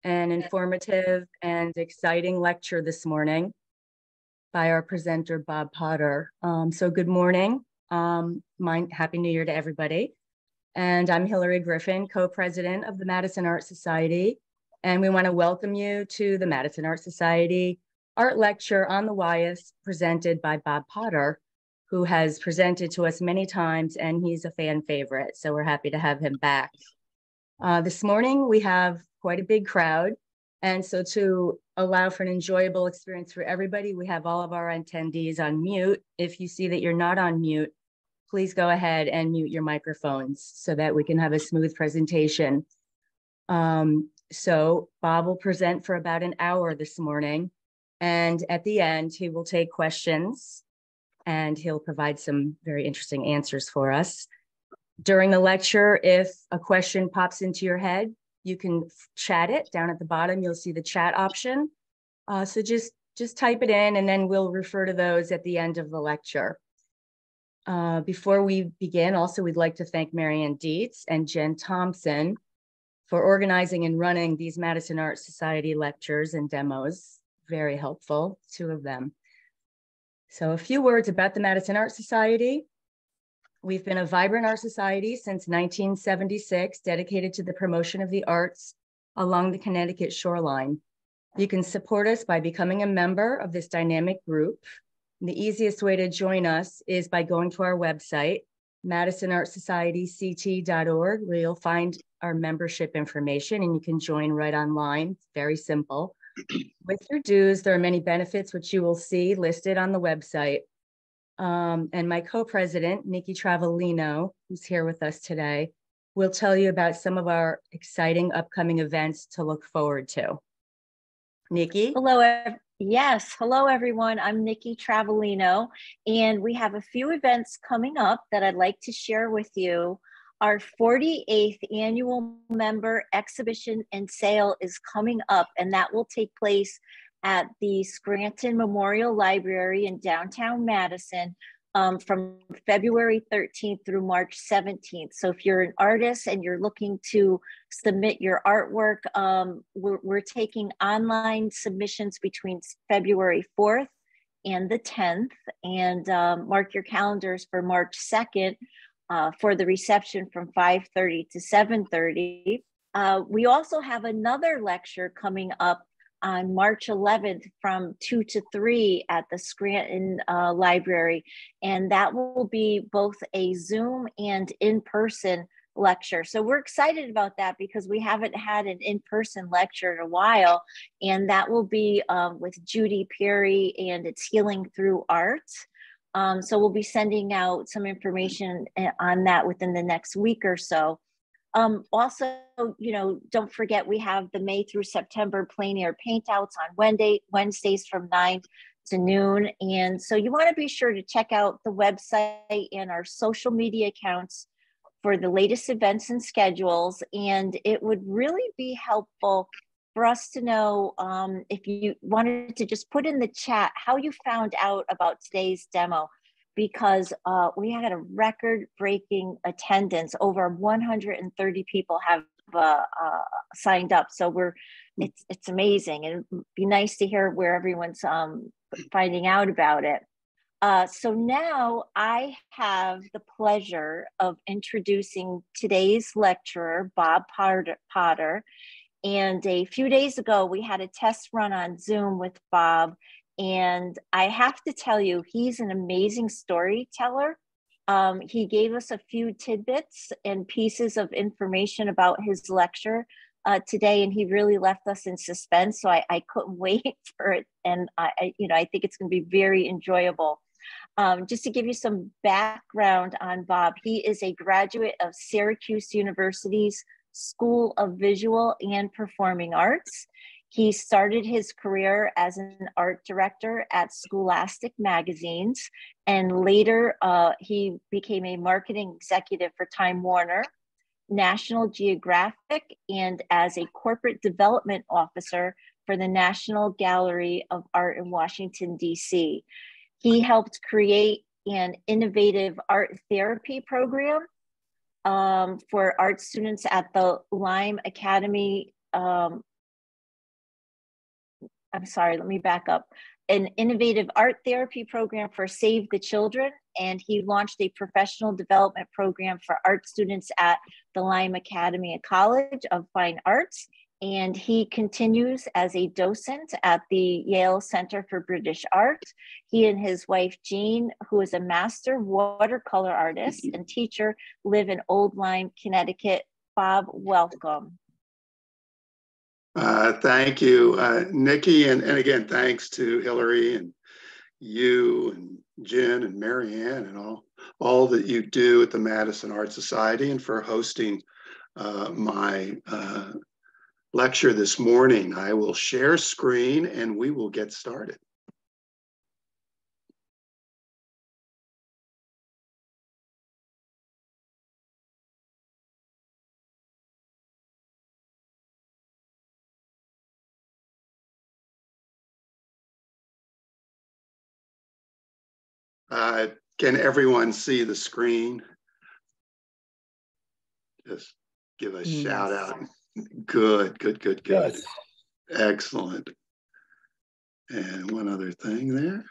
an informative and exciting lecture this morning by our presenter, Bob Potter. So good morning. Happy New Year to everybody. And I'm Hillary Griffin, co-president of the Madison Art Society. And we want to welcome you to the Madison Art Society Art Lecture on the Wyeths, presented by Bob Potter, who has presented to us many times, and he's a fan favorite. So we're happy to have him back. This morning, we have quite a big crowd. And so to allow for an enjoyable experience for everybody, we have all of our attendees on mute. If you see that you're not on mute, please go ahead and mute your microphones so that we can have a smooth presentation. So Bob will present for about an hour this morning. And at the end, he will take questions and he'll provide some very interesting answers for us. During the lecture, if a question pops into your head, you can chat it down at the bottom. You'll see the chat option. So just type it in and then we'll refer to those at the end of the lecture. Before we begin, also, we'd like to thank Marianne Dietz and Jen Thompson for organizing and running these Madison Art Society lectures and demos. Very helpful, two of them. So a few words about the Madison Art Society. We've been a vibrant art society since 1976, dedicated to the promotion of the arts along the Connecticut shoreline. You can support us by becoming a member of this dynamic group. The easiest way to join us is by going to our website, madisonartsocietyct.org, where you'll find our membership information and you can join right online. It's very simple. With your dues, there are many benefits which you will see listed on the website. And my co-president, Nikki Travellino, who's here with us today, will tell you about some of our exciting upcoming events to look forward to. Nikki? Hello. Yes. Hello, everyone. I'm Nikki Travellino, and we have a few events coming up that I'd like to share with you. Our 48th annual member exhibition and sale is coming up, and that will take place at the Scranton Memorial Library in downtown Madison from February 13th through March 17th. So if you're an artist and you're looking to submit your artwork, we're taking online submissions between February 4th and the 10th, and mark your calendars for March 2nd for the reception from 5:30 to 7:30. We also have another lecture coming up on March 11th from 2 to 3 at the Scranton Library. And that will be both a Zoom and in-person lecture. So we're excited about that because we haven't had an in-person lecture in a while. And that will be with Judy Perry, and it's Healing Through Art. So we'll be sending out some information on that within the next week or so. Also, don't forget we have the May through September plein air paintouts on Wednesdays from 9 to noon. And so you want to be sure to check out the website and our social media accounts for the latest events and schedules. And it would really be helpful for us to know if you wanted to just put in the chat how you found out about today's demo, because we had a record-breaking attendance. Over 130 people have signed up. So it's amazing. And it'd be nice to hear where everyone's finding out about it. So now I have the pleasure of introducing today's lecturer, Bob Potter. And a few days ago, we had a test run on Zoom with Bob. And I have to tell you, he's an amazing storyteller. He gave us a few tidbits and pieces of information about his lecture today, and he really left us in suspense. So I couldn't wait for it. And I think it's going to be very enjoyable. Just to give you some background on Bob, he is a graduate of Syracuse University's School of Visual and Performing Arts. He started his career as an art director at Scholastic Magazines, and later he became a marketing executive for Time Warner, National Geographic, and as a corporate development officer for the National Gallery of Art in Washington, D.C. He helped create an innovative art therapy program for art students at the Lime Academy I'm sorry, let me back up. An innovative art therapy program for Save the Children, and he launched a professional development program for art students at the Lime Academy and College of Fine Arts. And he continues as a docent at the Yale Center for British Art. He and his wife, Jean, who is a master watercolor artist and teacher, live in Old Lyme, Connecticut. Bob, welcome. Thank you, Nikki, and again, thanks to Hillary and you and Jen and Marianne and all that you do at the Madison Art Society, and for hosting my lecture this morning. I will share screen and we will get started. Can everyone see the screen? Just give a shout out. Good. Yes. Excellent. And one other thing there.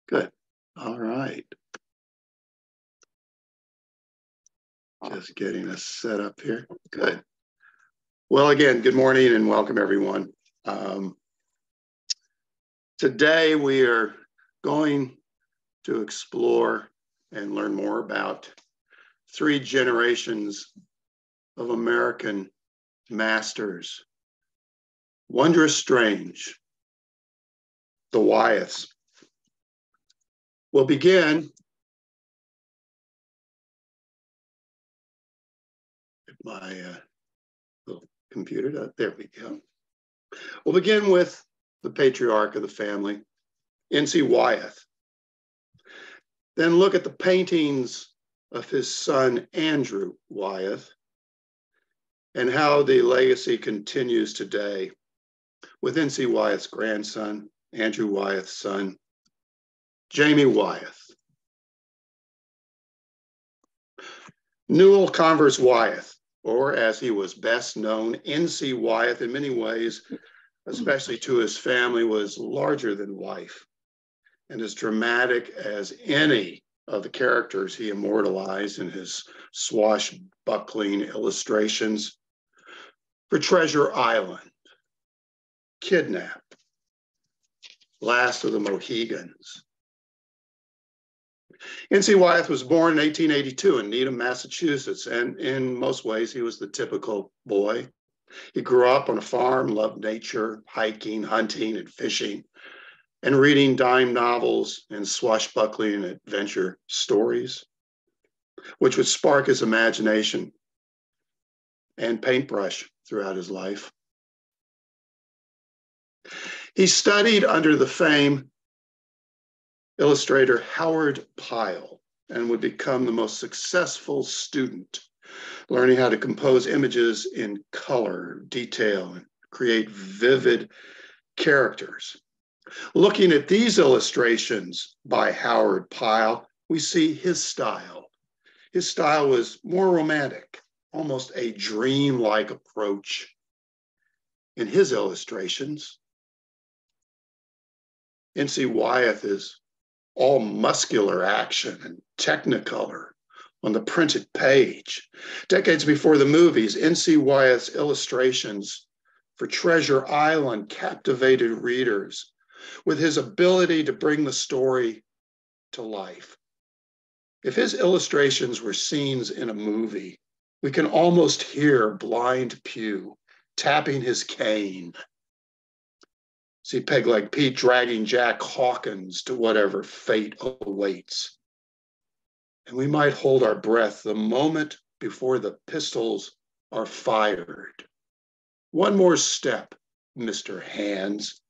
Good. All right. Just getting us set up here. Good. Well, again, good morning and welcome everyone. Today we are going to explore and learn more about 3 generations of American masters. Wondrous Strange, the Wyeths. We'll begin with my little computer. There we go. We'll begin with the patriarch of the family, N.C. Wyeth. Then look at the paintings of his son, Andrew Wyeth, and how the legacy continues today with N.C. Wyeth's grandson, Andrew Wyeth's son, Jamie Wyeth. Newell Converse Wyeth, or as he was best known, N.C. Wyeth, in many ways, especially to his family, was larger than life and as dramatic as any of the characters he immortalized in his swashbuckling illustrations for Treasure Island, Kidnap, Last of the Mohegans. N.C. Wyeth was born in 1882 in Needham, Massachusetts, and in most ways he was the typical boy. He grew up on a farm, loved nature, hiking, hunting, and fishing, and reading dime novels and swashbuckling adventure stories, which would spark his imagination and paintbrush throughout his life. He studied under the famed illustrator Howard Pyle and would become the most successful student, learning how to compose images in color, detail, and create vivid characters. Looking at these illustrations by Howard Pyle, we see his style. His style was more romantic, almost a dream-like approach. In his illustrations, N.C. Wyeth is all muscular action and technicolor on the printed page. Decades before the movies, N.C. Wyeth's illustrations for Treasure Island captivated readers with his ability to bring the story to life. If his illustrations were scenes in a movie, we can almost hear Blind Pew tapping his cane. See Pegleg Pete dragging Jack Hawkins to whatever fate awaits. And we might hold our breath the moment before the pistols are fired. One more step, Mr. Hands.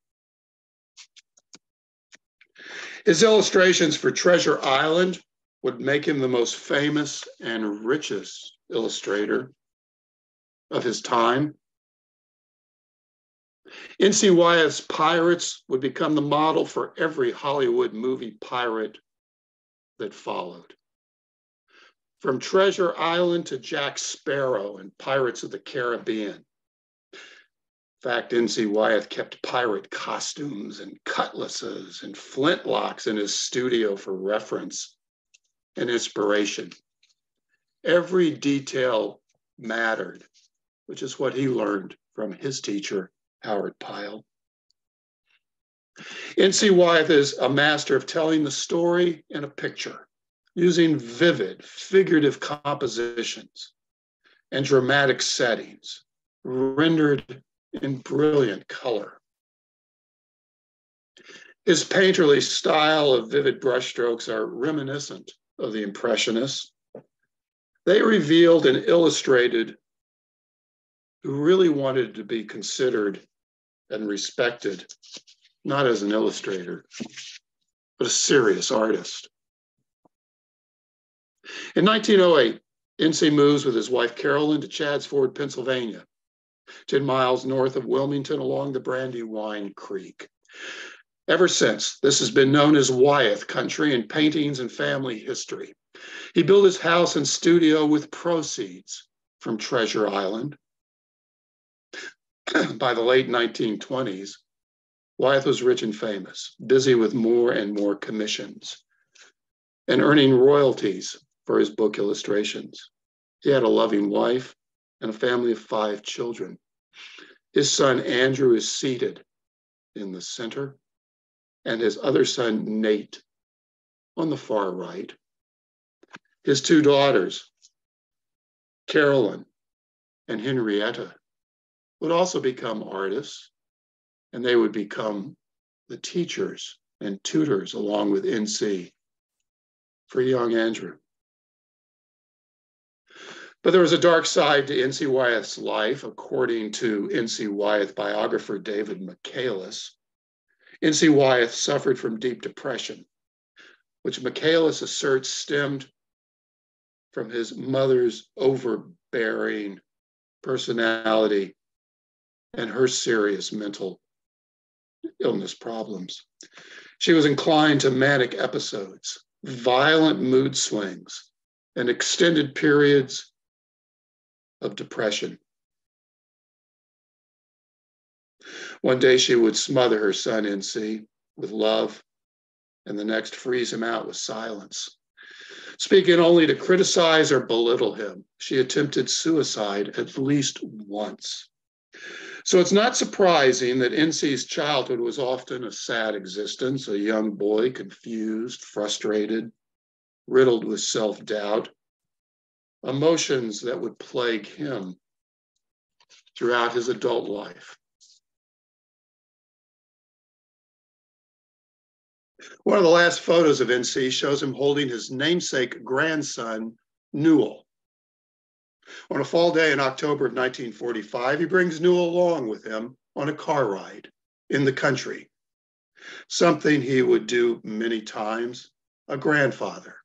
His illustrations for Treasure Island would make him the most famous and richest illustrator of his time. N.C. Wyeth's Pirates would become the model for every Hollywood movie pirate that followed. From Treasure Island to Jack Sparrow and Pirates of the Caribbean. In fact, N.C. Wyeth kept pirate costumes and cutlasses and flintlocks in his studio for reference and inspiration. Every detail mattered, which is what he learned from his teacher, Howard Pyle. N.C. Wyeth is a master of telling the story in a picture, using vivid, figurative compositions and dramatic settings, rendered in brilliant color. His painterly style of vivid brushstrokes are reminiscent of the Impressionists. They revealed and illustrated who really wanted to be considered and respected, not as an illustrator, but a serious artist. In 1908, N.C. moves with his wife Carolyn to Chadds Ford, Pennsylvania, 10 miles north of Wilmington along the Brandywine Creek. Ever since, this has been known as Wyeth country in paintings and family history. He built his house and studio with proceeds from Treasure Island. By the late 1920s, Wyeth was rich and famous, busy with more and more commissions and earning royalties for his book illustrations. He had a loving wife and a family of 5 children. His son, Andrew, is seated in the center, and his other son, Nate, on the far right. His 2 daughters, Carolyn and Henrietta, would also become artists, and they would become the teachers and tutors along with N.C. for young Andrew. But there was a dark side to N.C. Wyeth's life, according to N.C. Wyeth biographer David Michaelis. N.C. Wyeth suffered from deep depression, which Michaelis asserts stemmed from his mother's overbearing personality and her serious mental illness problems. She was inclined to manic episodes, violent mood swings, and extended periods of depression. One day she would smother her son, N.C., with love, and the next freeze him out with silence. Speaking only to criticize or belittle him, she attempted suicide at least once. So it's not surprising that N.C.'s childhood was often a sad existence, a young boy confused, frustrated, riddled with self-doubt, emotions that would plague him throughout his adult life. One of the last photos of N.C. shows him holding his namesake grandson, Newell. On a fall day in October of 1945, he brings Newell along with him on a car ride in the country, something he would do many times, a grandfather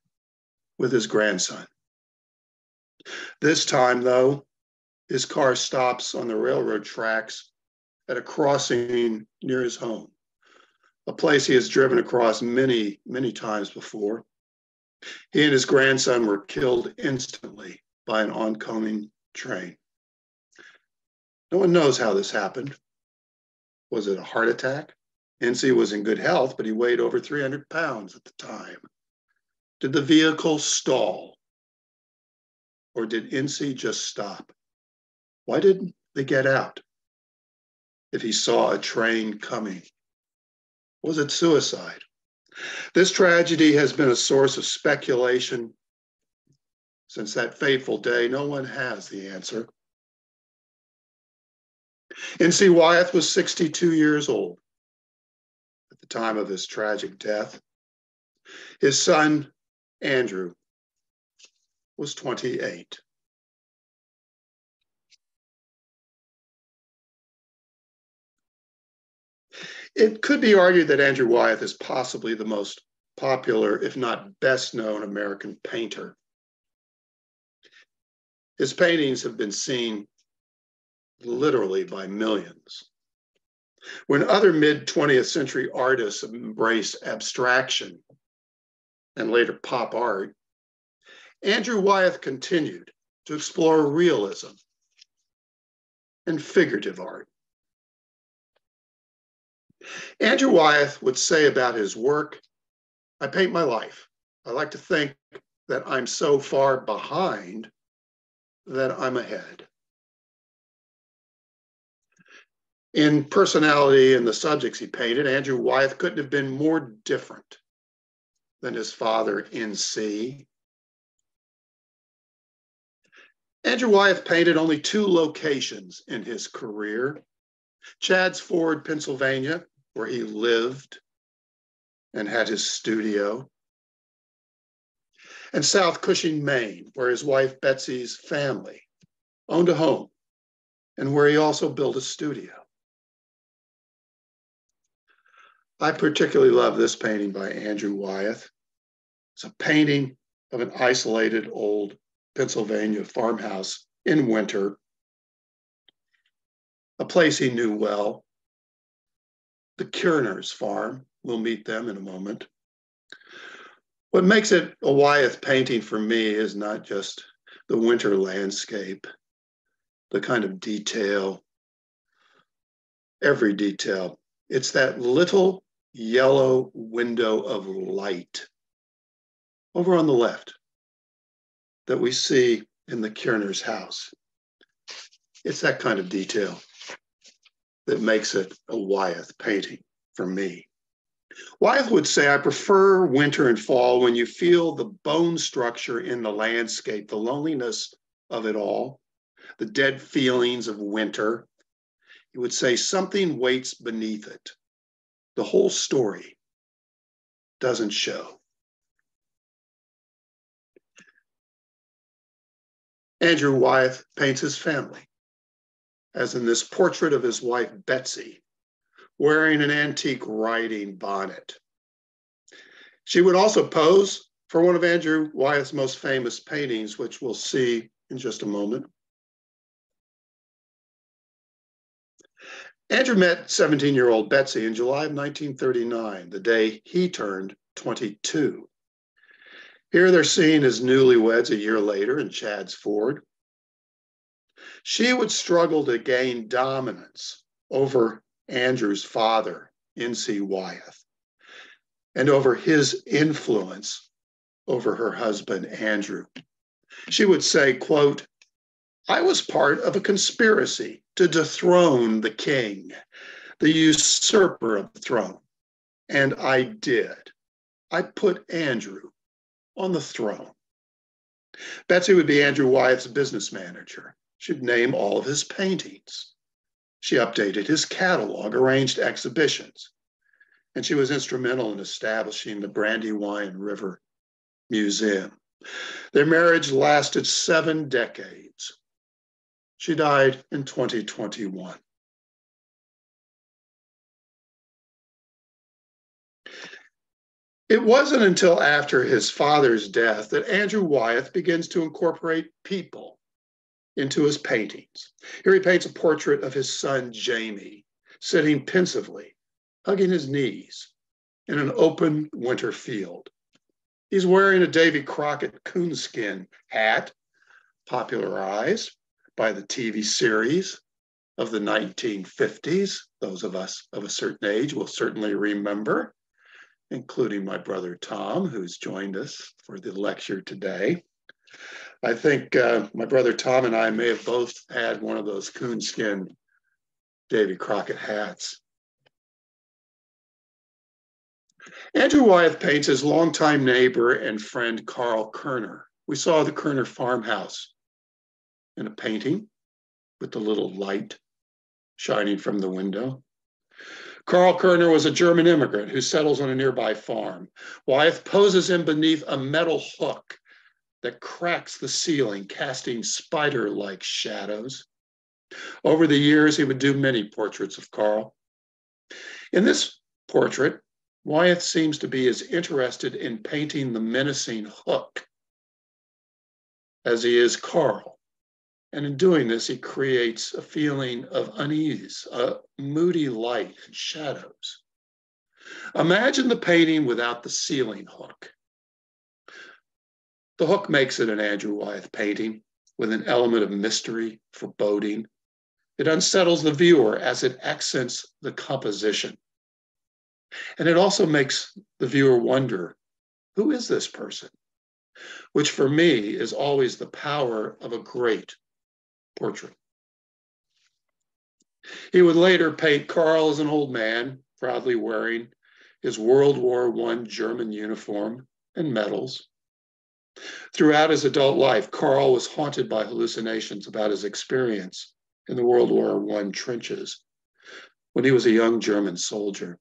with his grandson. This time, though, his car stops on the railroad tracks at a crossing near his home, a place he has driven across many, many times before. He and his grandson were killed instantly by an oncoming train. No one knows how this happened. Was it a heart attack? N.C. was in good health, but he weighed over 300 pounds at the time. Did the vehicle stall? Or did N.C. just stop? Why didn't they get out if he saw a train coming? Was it suicide? This tragedy has been a source of speculation since that fateful day. No one has the answer. N.C. Wyeth was 62 years old at the time of his tragic death. His son, Andrew, was 28. It could be argued that Andrew Wyeth is possibly the most popular, if not best known, American painter. His paintings have been seen literally by millions. When other mid-20th century artists embraced abstraction and later pop art, Andrew Wyeth continued to explore realism and figurative art. Andrew Wyeth would say about his work, "I paint my life. I like to think that I'm so far behind that I'm ahead." In personality and the subjects he painted, Andrew Wyeth couldn't have been more different than his father, N.C. Andrew Wyeth painted only 2 locations in his career: Chadds Ford, Pennsylvania, where he lived and had his studio, and South Cushing, Maine, where his wife Betsy's family owned a home and where he also built a studio. I particularly love this painting by Andrew Wyeth. It's a painting of an isolated old Pennsylvania farmhouse in winter, a place he knew well, the Kierner's farm. We'll meet them in a moment. What makes it a Wyeth painting for me is not just the winter landscape, the kind of detail, every detail. It's that little yellow window of light over on the left that we see in the Kierner's house. It's that kind of detail that makes it a Wyeth painting for me. Wyeth would say, "I prefer winter and fall when you feel the bone structure in the landscape, the loneliness of it all, the dead feelings of winter." He would say, "Something waits beneath it. The whole story doesn't show." Andrew Wyeth paints his family, as in this portrait of his wife, Betsy, wearing an antique riding bonnet. She would also pose for one of Andrew Wyeth's most famous paintings, which we'll see in just a moment. Andrew met 17-year-old Betsy in July of 1939, the day he turned 22. Here they're seen as newlyweds a year later in Chadds Ford. She would struggle to gain dominance over Andrew's father, N.C. Wyeth, and over his influence over her husband, Andrew. She would say, quote, "I was part of a conspiracy to dethrone the king, the usurper of the throne, and I did. I put Andrew on the throne." Betsy would be Andrew Wyeth's business manager. She'd name all of his paintings. She updated his catalog, arranged exhibitions, and she was instrumental in establishing the Brandywine River Museum. Their marriage lasted 7 decades. She died in 2021. It wasn't until after his father's death that Andrew Wyeth begins to incorporate people into his paintings. Here he paints a portrait of his son, Jamie, sitting pensively, hugging his knees in an open winter field. He's wearing a Davy Crockett coonskin hat, popularized by the TV series of the 1950s. Those of us of a certain age will certainly remember, including my brother Tom, who's joined us for the lecture today. I think my brother Tom and I may have both had one of those coonskin Davy Crockett hats. Andrew Wyeth paints his longtime neighbor and friend, Carl Kerner. We saw the Kerner farmhouse in a painting with the little light shining from the window. Carl Kerner was a German immigrant who settles on a nearby farm. Wyeth poses him beneath a metal hook that cracks the ceiling, casting spider-like shadows. Over the years, he would do many portraits of Carl. In this portrait, Wyeth seems to be as interested in painting the menacing hook as he is Carl. And in doing this, he creates a feeling of unease, a moody light and shadows. Imagine the painting without the ceiling hook. The hook makes it an Andrew Wyeth painting with an element of mystery, foreboding. It unsettles the viewer as it accents the composition. And it also makes the viewer wonder, who is this person? Which for me is always the power of a great portrait. He would later paint Karl as an old man, proudly wearing his World War I German uniform and medals. Throughout his adult life, Karl was haunted by hallucinations about his experience in the World War I trenches when he was a young German soldier.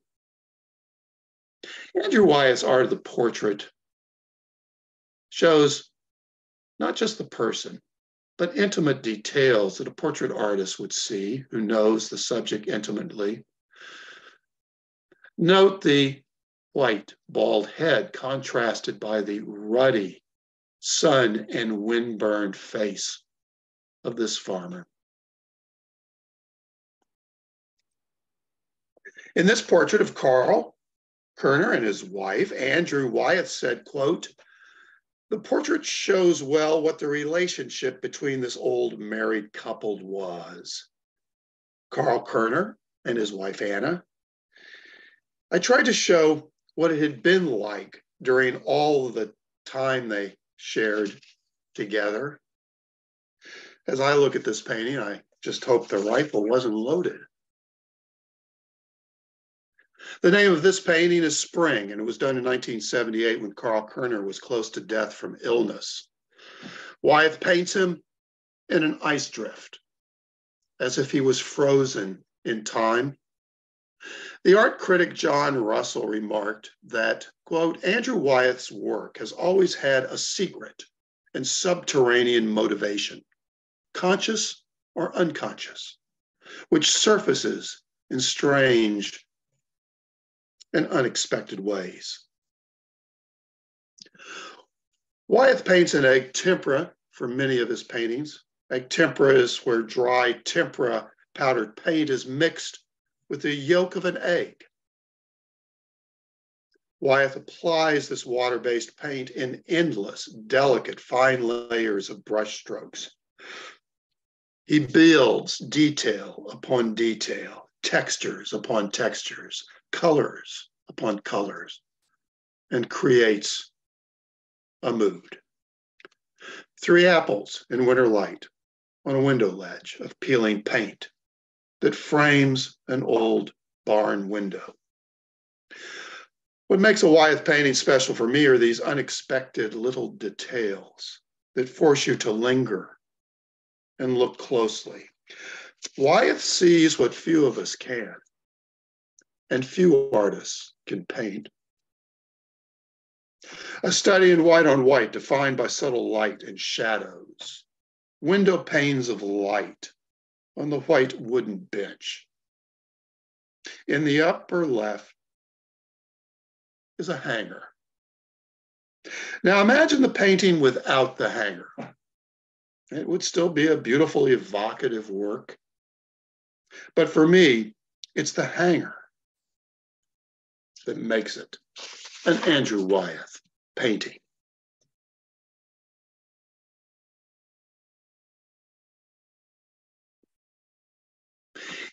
Andrew Wyeth's art of the portrait shows not just the person, but intimate details that a portrait artist would see who knows the subject intimately. Note the white, bald head contrasted by the ruddy, sun and wind-burned face of this farmer. In this portrait of Karl Kerner and his wife, Andrew Wyeth said, quote, "The portrait shows well what the relationship between this old married couple was. Karl Kerner and his wife, Anna. I tried to show what it had been like during all the time they shared together. As I look at this painting, I just hope the rifle wasn't loaded." The name of this painting is Spring, and it was done in 1978 when Karl Kerner was close to death from illness. Wyeth paints him in an ice drift, as if he was frozen in time. The art critic John Russell remarked that, quote, "Andrew Wyeth's work has always had a secret and subterranean motivation, conscious or unconscious, which surfaces in strange and unexpected ways." Wyeth paints in egg tempera for many of his paintings. Egg tempera is where dry tempera powdered paint is mixed with the yolk of an egg. Wyeth applies this water-based paint in endless, delicate, fine layers of brush strokes. He builds detail upon detail, textures upon textures, colors upon colors, and creates a mood. Three apples in winter light on a window ledge of peeling paint that frames an old barn window. What makes a Wyeth painting special for me are these unexpected little details that force you to linger and look closely. Wyeth sees what few of us can, and few artists can paint. A study in white on white defined by subtle light and shadows. Window panes of light on the white wooden bench. In the upper left is a hanger. Now imagine the painting without the hanger. It would still be a beautiful, evocative work. But for me, it's the hanger that makes it an Andrew Wyeth painting.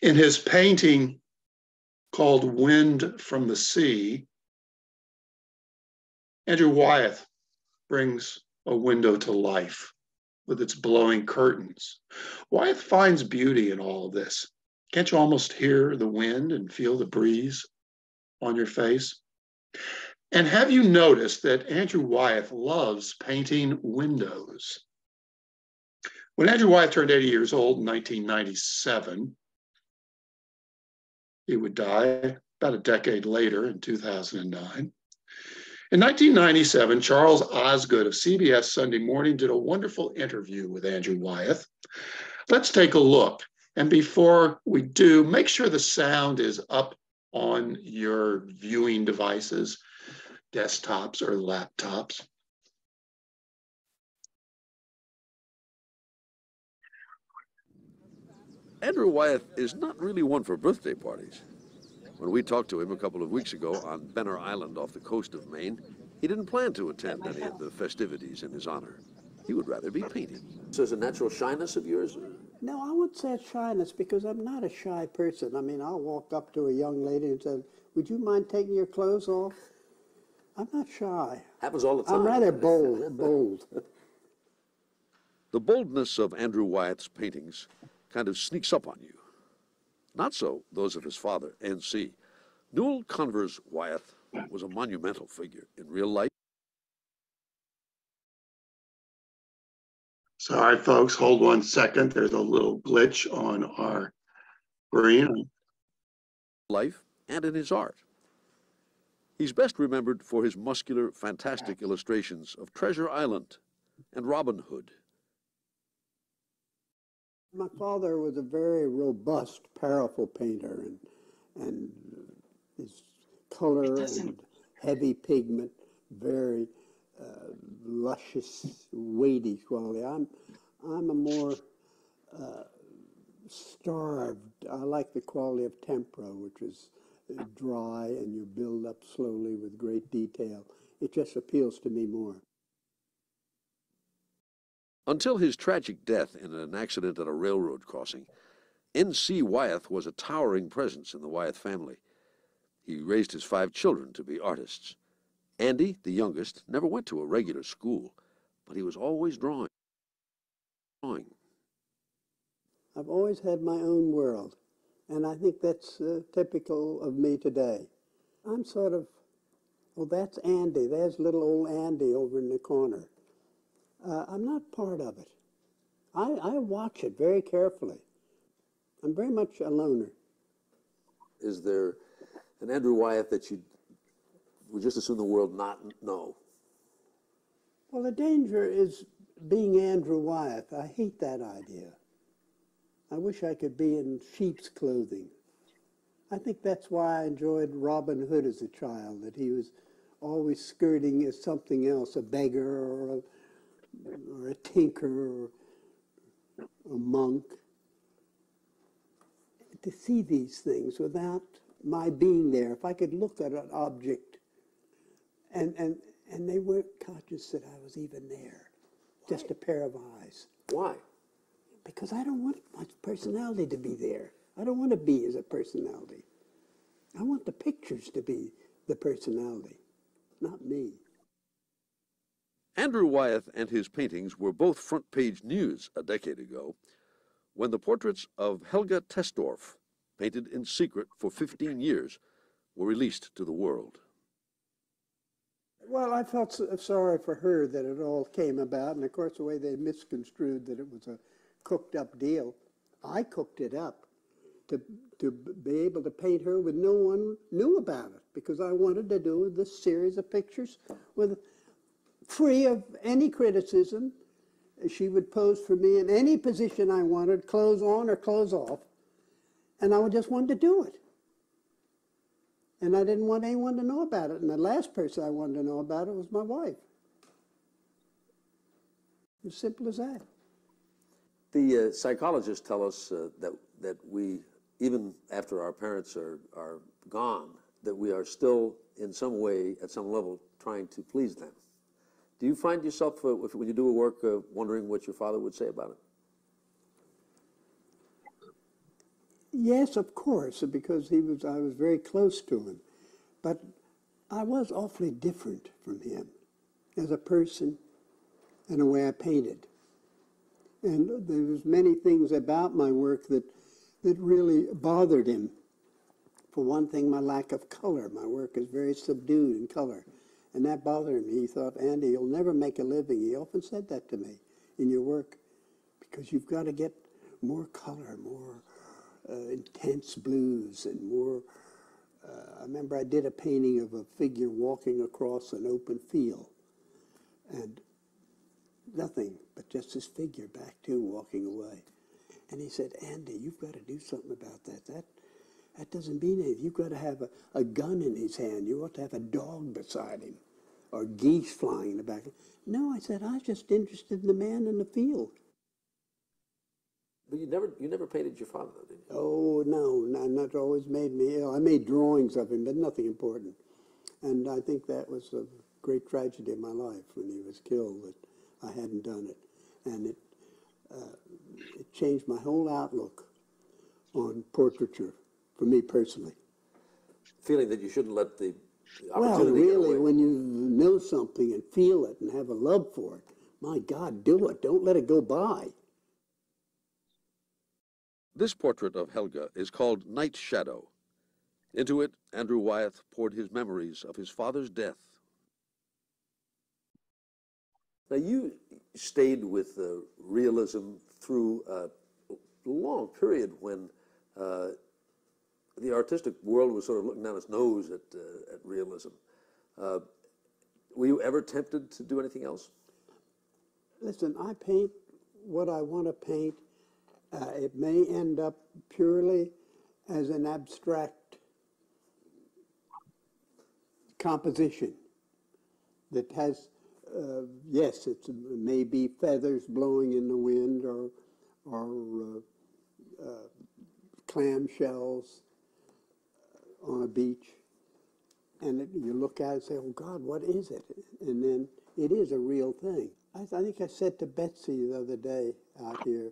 In his painting called Wind from the Sea, Andrew Wyeth brings a window to life with its blowing curtains. Wyeth finds beauty in all of this. Can't you almost hear the wind and feel the breeze on your face? And have you noticed that Andrew Wyeth loves painting windows? When Andrew Wyeth turned 80 years old in 1997, he would die about a decade later in 2009. In 1997, Charles Osgood of CBS Sunday Morning did a wonderful interview with Andrew Wyeth. Let's take a look. And before we do, make sure the sound is up on your viewing devices, desktops or laptops. Andrew Wyeth is not really one for birthday parties. When we talked to him a couple of weeks ago on Benner Island off the coast of Maine, he didn't plan to attend any of the festivities in his honor. He would rather be painting. So is a natural shyness of yours? No, I wouldn't say it's shyness because I'm not a shy person. I mean, I'll walk up to a young lady and say, would you mind taking your clothes off? I'm not shy. Happens all the time. I'm rather bold. The boldness of Andrew Wyeth's paintings kind of sneaks up on you. Not so those of his father, N.C. Newell Convers Wyeth was a monumental figure in real life. Sorry, folks, hold 1 second. There's a little glitch on our screen. Life and in his art. He's best remembered for his muscular, fantastic illustrations of Treasure Island and Robin Hood. My father was a very robust, powerful painter, and his color and heavy pigment, very luscious, weighty quality. I'm a more starved. I like the quality of tempera, which is dry and you build up slowly with great detail. It just appeals to me more. Until his tragic death in an accident at a railroad crossing, N.C. Wyeth was a towering presence in the Wyeth family. He raised his 5 children to be artists. Andy, the youngest, never went to a regular school, but he was always drawing. I've always had my own world, and I think that's typical of me today. I'm sort of, well, that's Andy. There's little old Andy over in the corner. I'm not part of it. I watch it very carefully. I'm very much a loner. Is there an Andrew Wyeth that you would just assume the world not know? Well, the danger is being Andrew Wyeth. I hate that idea. I wish I could be in sheep's clothing. I think that's why I enjoyed Robin Hood as a child, that he was always skirting as something else, a beggar or a tinker or a monk. To see these things without my being there, if I could look at an object and they weren't conscious that I was even there, just a pair of eyes. Why? Because I don't want my personality to be there. I don't want to be as a personality. I want the pictures to be the personality, not me. Andrew Wyeth and his paintings were both front-page news a decade ago when the portraits of Helga Tesdorf, painted in secret for 15 years, were released to the world. Well, I felt sorry for her that it all came about, and of course the way they misconstrued that it was a cooked-up deal. I cooked it up to be able to paint her when no one knew about it, because I wanted to do this series of pictures free of any criticism. She would pose for me in any position I wanted, clothes on or clothes off, and I just wanted to do it. And I didn't want anyone to know about it, and the last person I wanted to know about it was my wife. As simple as that. The psychologists tell us that we, even after our parents are gone, that we are still in some way, at some level, trying to please them. Do you find yourself, when you do a work, wondering what your father would say about it? Yes, of course, because I was very close to him. But I was awfully different from him as a person and the way I painted. And there was many things about my work that really bothered him. For one thing, my lack of color. My work is very subdued in color. And that bothered him. He thought, Andy, you'll never make a living. He often said that to me, in your work, because you've got to get more color, more intense blues, and more... I remember I did a painting of a figure walking across an open field. And nothing but just this figure back to walking away. And he said, Andy, you've got to do something about that. That doesn't mean anything. You've got to have a gun in his hand. You ought to have a dog beside him, or geese flying in the back. No, I said, I was just interested in the man in the field. But you never painted your father, though, did you? Oh, no, that always made me ill. I made drawings of him, but nothing important. And I think that was a great tragedy of my life when he was killed, that I hadn't done it. And it changed my whole outlook on portraiture for me personally. Feeling that you shouldn't let the Well, opportunity get really, away. when you know something and feel it and have a love for it, my God, do it. Don't let it go by. This portrait of Helga is called Night Shadow. Into it, Andrew Wyeth poured his memories of his father's death. Now, you stayed with realism through a long period when the artistic world was sort of looking down its nose at realism. Were you ever tempted to do anything else? Listen, I paint what I want to paint. It may end up purely as an abstract composition that has, yes, it may be feathers blowing in the wind or clam shells on a beach. And you look at it and say, oh God, what is it? And then it is a real thing. I think I said to Betsy the other day out here,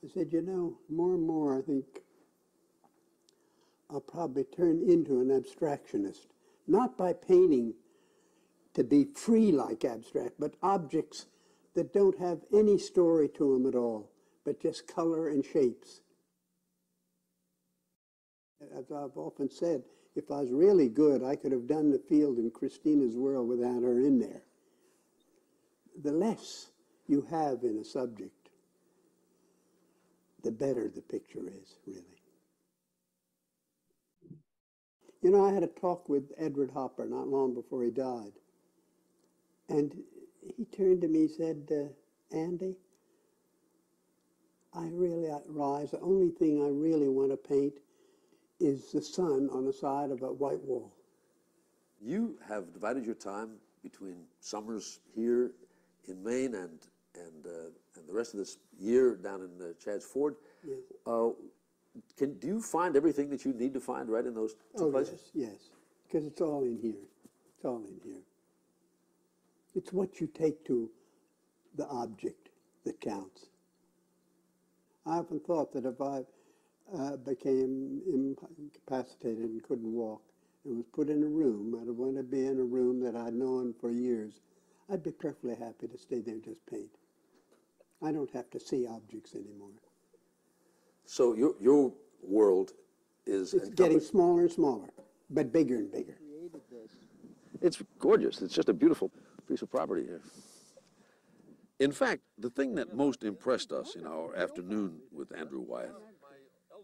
I said, you know, more and more I think I'll probably turn into an abstractionist, not by painting to be free like abstract, but objects that don't have any story to them at all, but just color and shapes. As I've often said, if I was really good, I could have done the field in Christina's World without her in there. The less you have in a subject, the better the picture is, really. You know, I had a talk with Edward Hopper not long before he died. And he turned to me and said, Andy, I realize the only thing I really want to paint is the sun on the side of a white wall. You have divided your time between summers here in Maine and the rest of this year down in Chadds Ford. Yes. Do you find everything that you need to find right in those two places? Yes, because it's all in here. It's all in here. It's what you take to the object that counts. I often thought that if I became incapacitated and couldn't walk and was put in a room, I'd want to be in a room that I'd known for years, I'd be perfectly happy to stay there and just paint. I don't have to see objects anymore. So your world is getting smaller and smaller, but bigger and bigger. It's gorgeous. It's just a beautiful piece of property here. In fact, the thing that most impressed us in our afternoon with Andrew Wyeth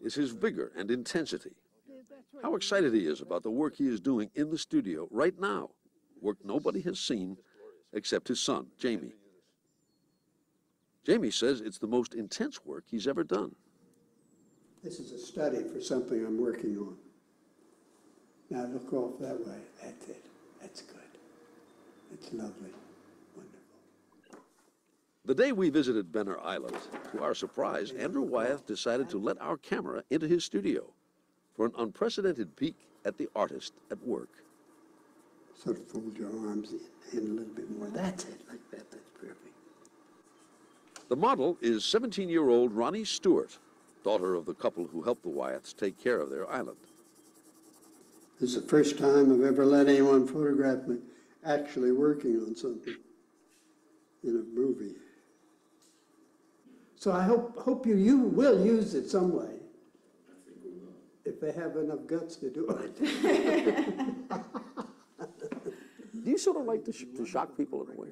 is his vigor and intensity. How excited he is about the work he is doing in the studio right now, work nobody has seen except his son, Jamie. Jamie says it's the most intense work he's ever done. This is a study for something I'm working on. Now look off that way. That's it. That's good. It's lovely. Wonderful. The day we visited Benner Island, to our surprise, Andrew Wyeth decided to let our camera into his studio for an unprecedented peek at the artist at work. Sort of fold your arms in a little bit more. That's it. Like that. That's perfect. The model is 17-year-old Ronnie Stewart, daughter of the couple who helped the Wyeths take care of their island. This is the first time I've ever let anyone photograph me actually working on something in a movie. So I hope you will use it some way. If they have enough guts to do it. Do you sort of like to shock people in a way?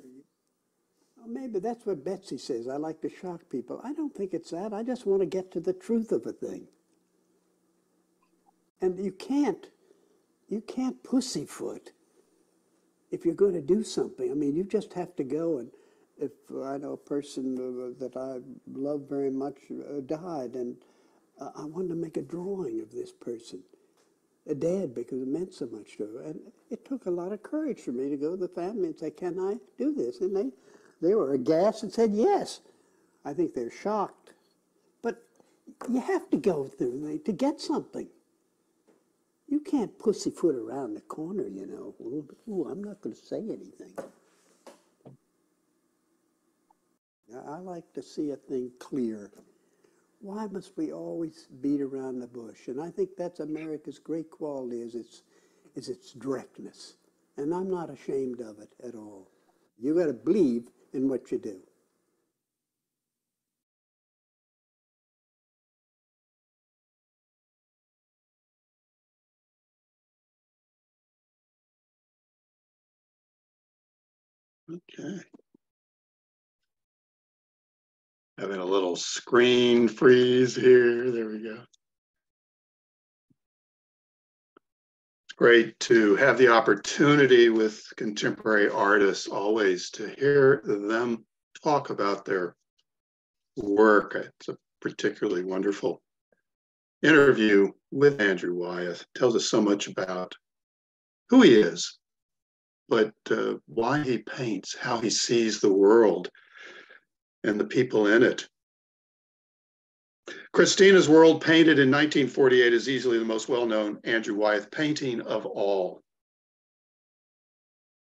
Well, maybe that's what Betsy says. I like to shock people. I don't think it's that. I just want to get to the truth of a thing. And you can't pussyfoot if you're going to do something. I mean, you just have to go. And if I know a person that I love very much died, and I wanted to make a drawing of this person, dead, because it meant so much to her. And it took a lot of courage for me to go to the family and say, can I do this? And they were aghast and said yes. I think they're shocked. But you have to go through to get something. You can't pussyfoot around the corner, you know. Ooh, I'm not going to say anything. I like to see a thing clear. Why must we always beat around the bush? And I think that's America's great quality, is its directness. And I'm not ashamed of it at all. You got to believe in what you do. Okay. Having a little screen freeze here. There we go. It's great to have the opportunity with contemporary artists always to hear them talk about their work. It's a particularly wonderful interview with Andrew Wyeth. It tells us so much about who he is, but why he paints, how he sees the world and the people in it. Christina's World, painted in 1948, is easily the most well-known Andrew Wyeth painting of all.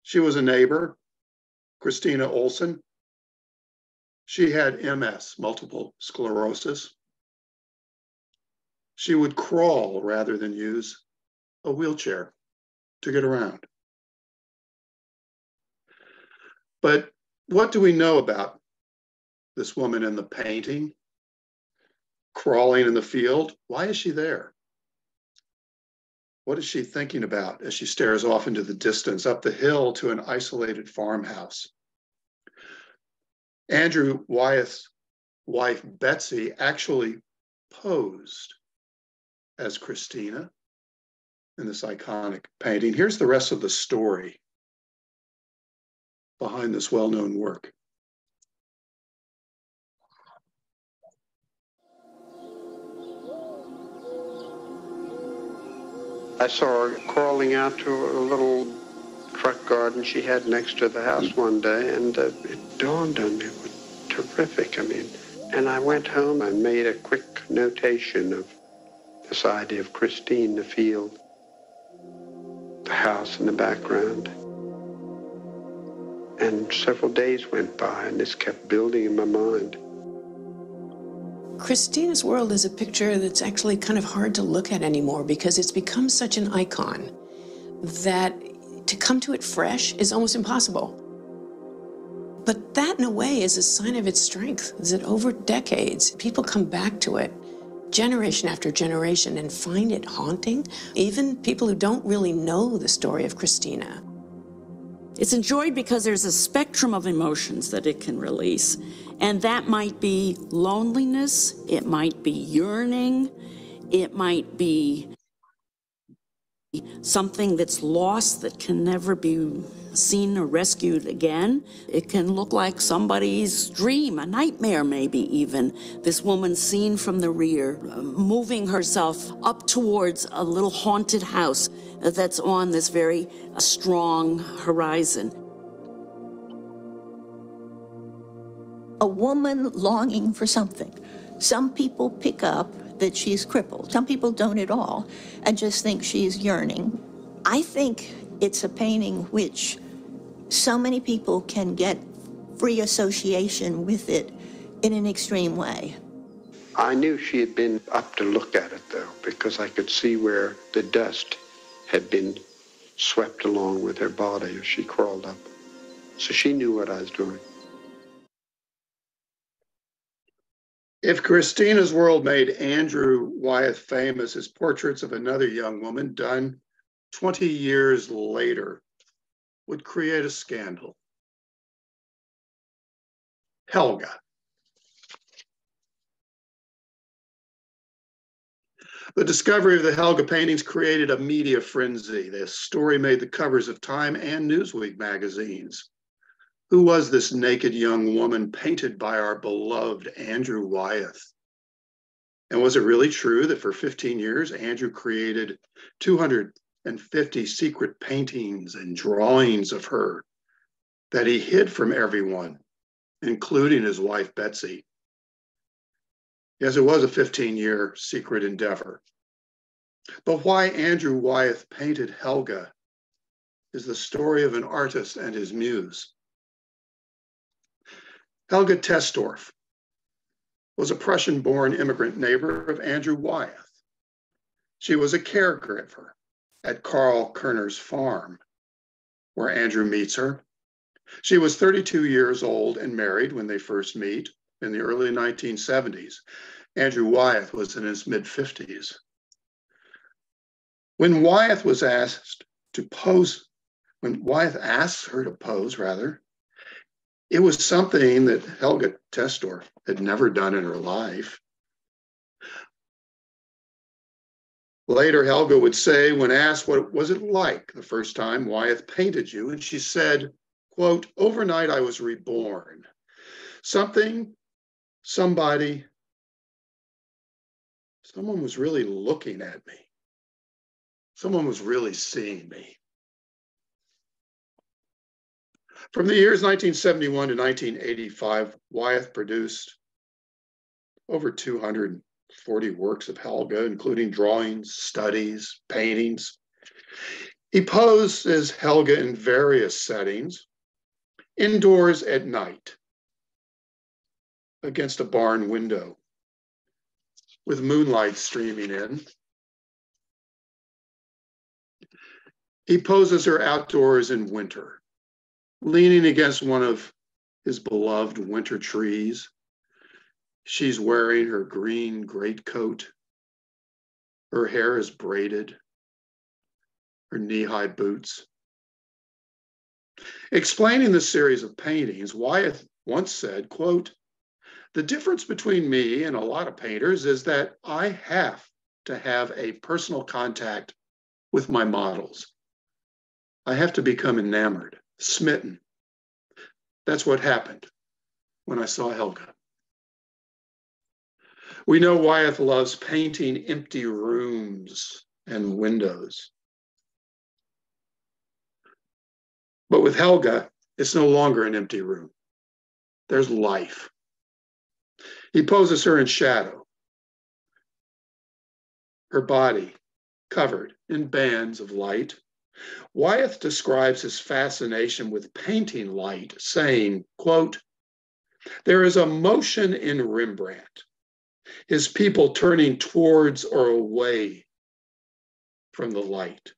She was a neighbor, Christina Olson. She had MS, multiple sclerosis. She would crawl rather than use a wheelchair to get around. But what do we know about this woman in the painting, crawling in the field? Why is she there? What is she thinking about as she stares off into the distance up the hill to an isolated farmhouse? Andrew Wyeth's wife, Betsy, actually posed as Christina in this iconic painting. Here's the rest of the story behind this well-known work. I saw her crawling out to a little truck garden she had next to the house one day, and it dawned on me, what terrific. I mean, and I went home and made a quick notation of this idea of Christine, the field, the house in the background. And several days went by, and this kept building in my mind. Christina's World is a picture that's actually kind of hard to look at anymore because it's become such an icon that to come to it fresh is almost impossible. But that, in a way, is a sign of its strength, is that over decades, people come back to it generation after generation and find it haunting, even people who don't really know the story of Christina. It's enjoyed because there's a spectrum of emotions that it can release. And that might be loneliness, it might be yearning, it might be something that's lost that can never be seen or rescued again. It can look like somebody's dream, a nightmare maybe even. This woman seen from the rear, moving herself up towards a little haunted house that's on this very strong horizon. A woman longing for something. Some people pick up that she's crippled. Some people don't at all and just think she's yearning. I think it's a painting which so many people can get free association with it in an extreme way. I knew she had been up to look at it, though, because I could see where the dust had been swept along with her body as she crawled up. So she knew what I was doing. If Christina's World made Andrew Wyeth famous, his portraits of another young woman done 20 years later would create a scandal. Helga. The discovery of the Helga paintings created a media frenzy. This story made the covers of Time and Newsweek magazines. Who was this naked young woman painted by our beloved Andrew Wyeth? And was it really true that for 15 years, Andrew created 250 secret paintings and drawings of her that he hid from everyone, including his wife, Betsy? Yes, it was a 15-year secret endeavor. But why Andrew Wyeth painted Helga is the story of an artist and his muse. Helga Tesdorf was a Prussian-born immigrant neighbor of Andrew Wyeth. She was a caregiver at Carl Kerner's farm, where Andrew meets her. She was 32 years old and married when they first meet in the early 1970s. Andrew Wyeth was in his mid-50s. When Wyeth asked her to pose, it was something that Helga Tesdorf had never done in her life. Later, Helga would say, when asked what was it like the first time Wyeth painted you, and she said, quote, "Overnight I was reborn. Someone was really looking at me. Someone was really seeing me." From the years 1971 to 1985, Wyeth produced over 240 works of Helga, including drawings, studies, paintings. He posed as Helga in various settings, indoors at night, against a barn window, with moonlight streaming in. He poses her outdoors in winter, leaning against one of his beloved winter trees. She's wearing her green greatcoat. Her hair is braided, her knee-high boots. Explaining the series of paintings, Wyeth once said, quote, "The difference between me and a lot of painters is that I have to have a personal contact with my models. I have to become enamored, smitten. That's what happened when I saw Helga." We know Wyeth loves painting empty rooms and windows. But with Helga, it's no longer an empty room. There's life. He poses her in shadow, her body covered in bands of light. Wyeth describes his fascination with painting light, saying, quote, "There is a motion in Rembrandt, his people turning towards or away from the light.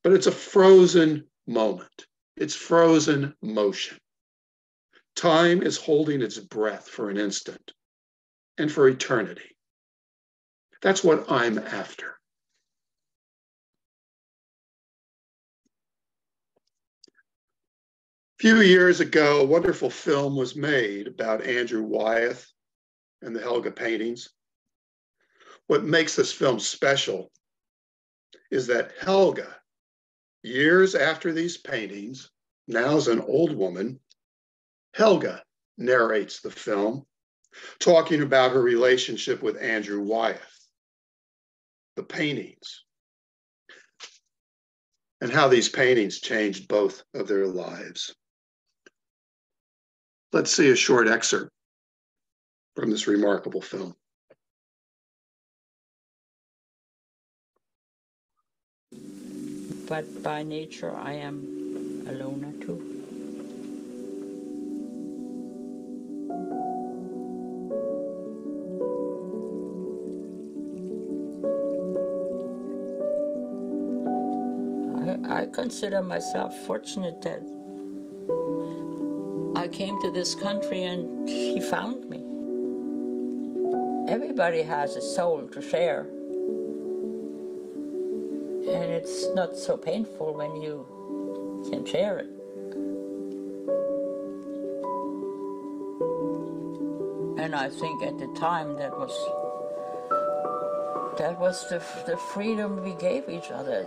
But it's a frozen moment. It's frozen motion. Time is holding its breath for an instant and for eternity. That's what I'm after." A few years ago, a wonderful film was made about Andrew Wyeth and the Helga paintings. What makes this film special is that Helga, years after these paintings, now as an old woman, Helga narrates the film, talking about her relationship with Andrew Wyeth, the paintings, and how these paintings changed both of their lives. Let's see a short excerpt from this remarkable film. But by nature, I am a loner too. I consider myself fortunate that I came to this country and he found me. Everybody has a soul to share. And it's not so painful when you can share it. And I think at the time that was the freedom we gave each other.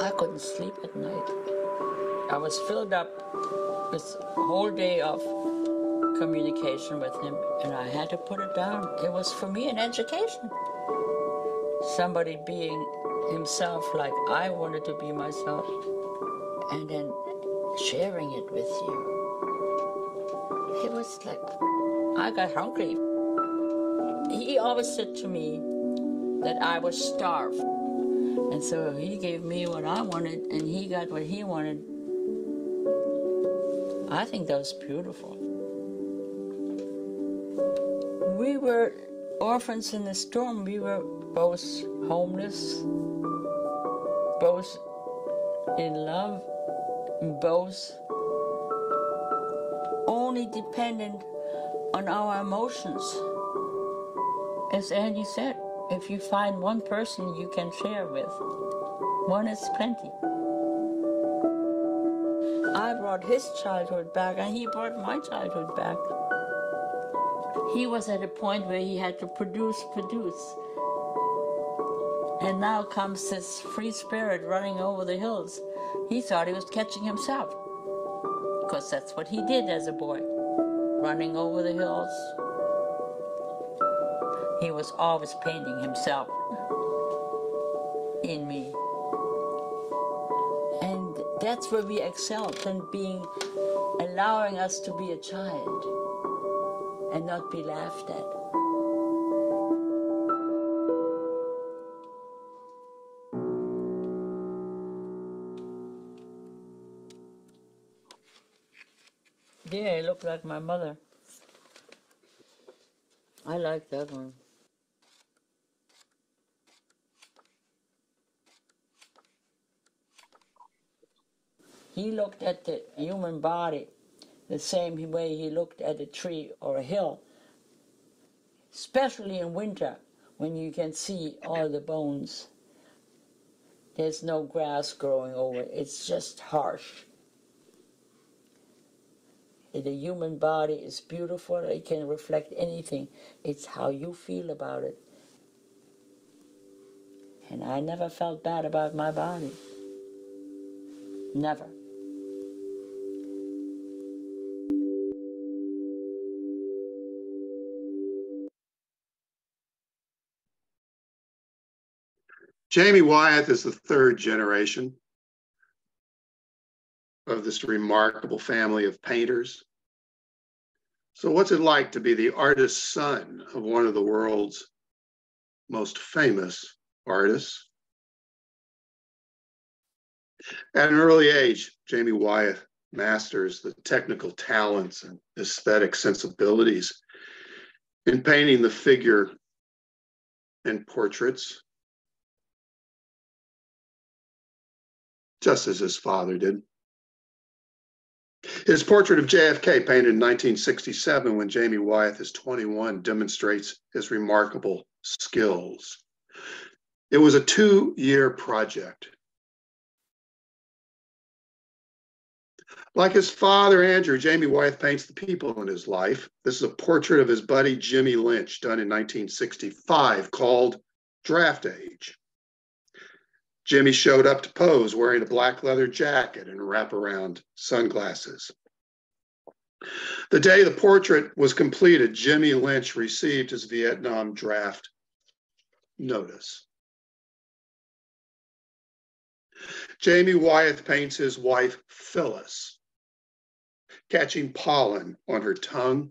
I couldn't sleep at night. I was filled up with a whole day of communication with him, and I had to put it down. It was for me an education. Somebody being himself like I wanted to be myself, and then sharing it with you. It was like, I got hungry. He always said to me that I was starved. And so he gave me what I wanted, and he got what he wanted. I think that was beautiful. We were orphans in the storm. We were both homeless, both in love, both only dependent on our emotions. As Andy said, if you find one person you can share with, one is plenty. I brought his childhood back and he brought my childhood back. He was at a point where he had to produce. And now comes this free spirit running over the hills. He thought he was catching himself, because that's what he did as a boy, running over the hills. He was always painting himself in me. And that's where we excelled, in allowing us to be a child and not be laughed at. Yeah, I look like my mother. I like that one. He looked at the human body the same way he looked at a tree or a hill, especially in winter when you can see all the bones. There's no grass growing over it. It's just harsh. The human body is beautiful. It can reflect anything. It's how you feel about it. And I never felt bad about my body. Never. Jamie Wyeth is the third generation of this remarkable family of painters. So what's it like to be the artist's son of one of the world's most famous artists? At an early age, Jamie Wyeth masters the technical talents and aesthetic sensibilities in painting the figure and portraits, just as his father did. His portrait of JFK, painted in 1967 when Jamie Wyeth is 21, demonstrates his remarkable skills. It was a 2-year project. Like his father, Andrew, Jamie Wyeth paints the people in his life. This is a portrait of his buddy Jimmy Lynch, done in 1965, called Draft Age. Jimmy showed up to pose wearing a black leather jacket and wraparound sunglasses. The day the portrait was completed, Jimmy Lynch received his Vietnam draft notice. Jamie Wyeth paints his wife, Phyllis, catching pollen on her tongue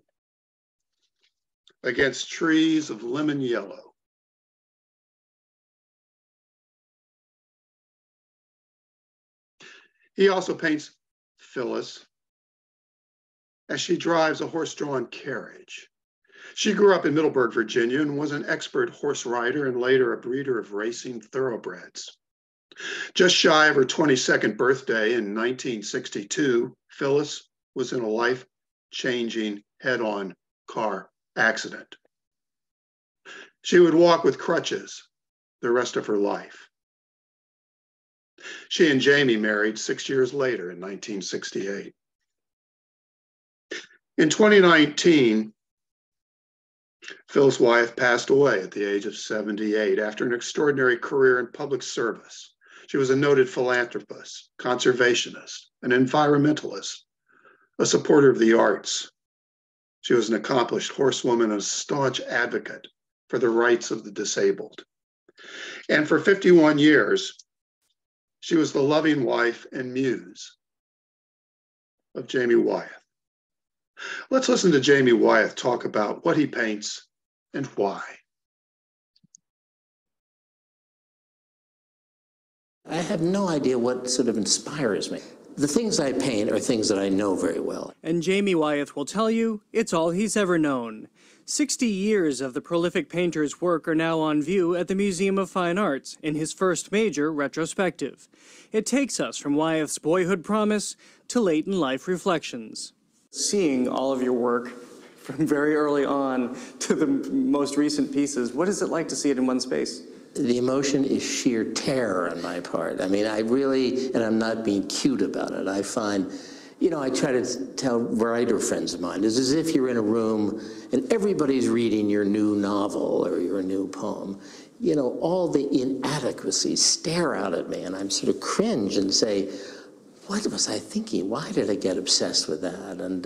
against trees of lemon yellow. He also paints Phyllis as she drives a horse-drawn carriage. She grew up in Middleburg, Virginia, and was an expert horse rider and later a breeder of racing thoroughbreds. Just shy of her 22nd birthday in 1962, Phyllis was in a life-changing head-on car accident. She would walk with crutches the rest of her life. She and Jamie married 6 years later in 1968. In 2019, Phyllis Wyeth passed away at the age of 78 after an extraordinary career in public service. She was a noted philanthropist, conservationist, an environmentalist, a supporter of the arts. She was an accomplished horsewoman and a staunch advocate for the rights of the disabled. And for 51 years, she was the loving wife and muse of Jamie Wyeth. Let's listen to Jamie Wyeth talk about what he paints and why. I have no idea what sort of inspires me. The things I paint are things that I know very well. And Jamie Wyeth will tell you it's all he's ever known. 60 years of the prolific painter's work are now on view at the Museum of Fine Arts in his first major retrospective. It takes us from Wyeth's boyhood promise to late-in-life reflections. Seeing all of your work from very early on to the most recent pieces, what is it like to see it in one space? The emotion is sheer terror on my part. I mean, I really, and I'm not being cute about it, I find, you know, I try to tell writer friends of mine, it's as if you're in a room and everybody's reading your new novel or your new poem. You know, all the inadequacies stare out at me and I'm sort of cringe and say, what was I thinking? Why did I get obsessed with that? And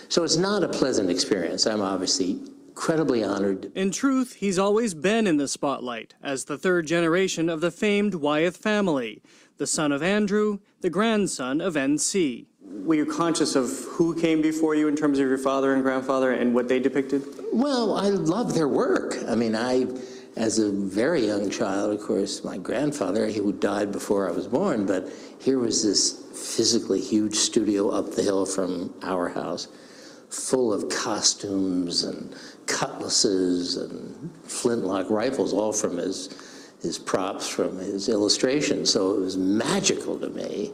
so it's not a pleasant experience. I'm obviously incredibly honored. In truth, he's always been in the spotlight as the third generation of the famed Wyeth family, the son of Andrew, the grandson of N.C. Were you conscious of who came before you in terms of your father and grandfather and what they depicted? Well, I love their work. I mean, as a very young child, of course, my grandfather, who died before I was born, but here was this physically huge studio up the hill from our house, full of costumes and cutlasses and flintlock rifles, all from his props, from his illustrations. So it was magical to me.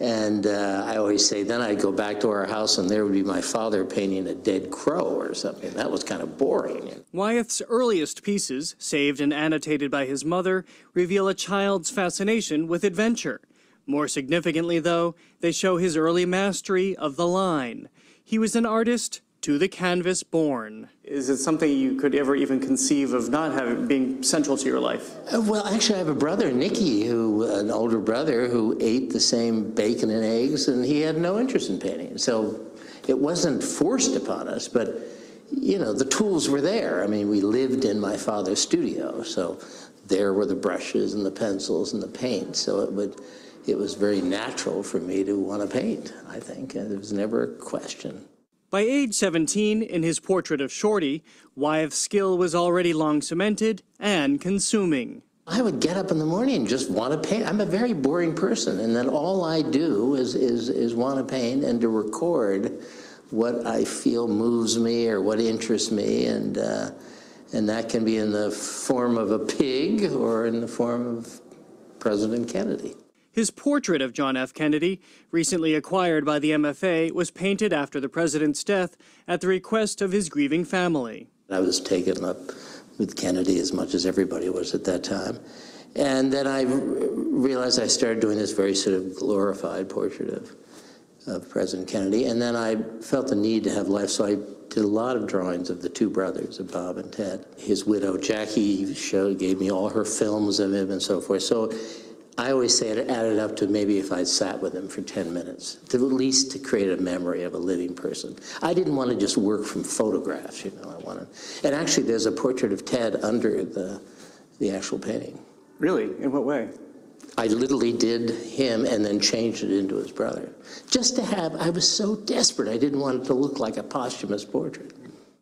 And I always say, then I'd go back to our house and there would be my father painting a dead crow or something. That was kind of boring. Wyeth's earliest pieces, saved and annotated by his mother, reveal a child's fascination with adventure. More significantly, though, they show his early mastery of the line. He was an artist to the canvas born. Is it something you could ever even conceive of not having being central to your life? Well, actually, I have a brother, Nicky, an older brother, who ate the same bacon and eggs, and he had no interest in painting. So it wasn't forced upon us, but, you know, the tools were there. I mean, we lived in my father's studio, so there were the brushes and the pencils and the paint. So it was very natural for me to want to paint, I think. There was never a question. By age 17, in his portrait of Shorty, Wyeth's skill was already long cemented and consuming. I would get up in the morning and just want to paint. I'm a very boring person, and then all I do is want to paint and to record what I feel moves me or what interests me, and that can be in the form of a pig or in the form of President Kennedy. His portrait of John F. Kennedy, recently acquired by the MFA, was painted after the president's death at the request of his grieving family. I was taken up with Kennedy as much as everybody was at that time. And then I realized I started doing this very sort of glorified portrait of President Kennedy. And then I felt the need to have life, so I did a lot of drawings of the two brothers, of Bob and Ted. His widow, Jackie, gave me all her films of him and so forth. So I always say it added up to maybe if I'd sat with him for 10 minutes, to at least to create a memory of a living person. I didn't want to just work from photographs, you know, I wanted, and actually there's a portrait of Ted under the actual painting. Really? In what way? I literally did him and then changed it into his brother. Just to have, I was so desperate, I didn't want it to look like a posthumous portrait.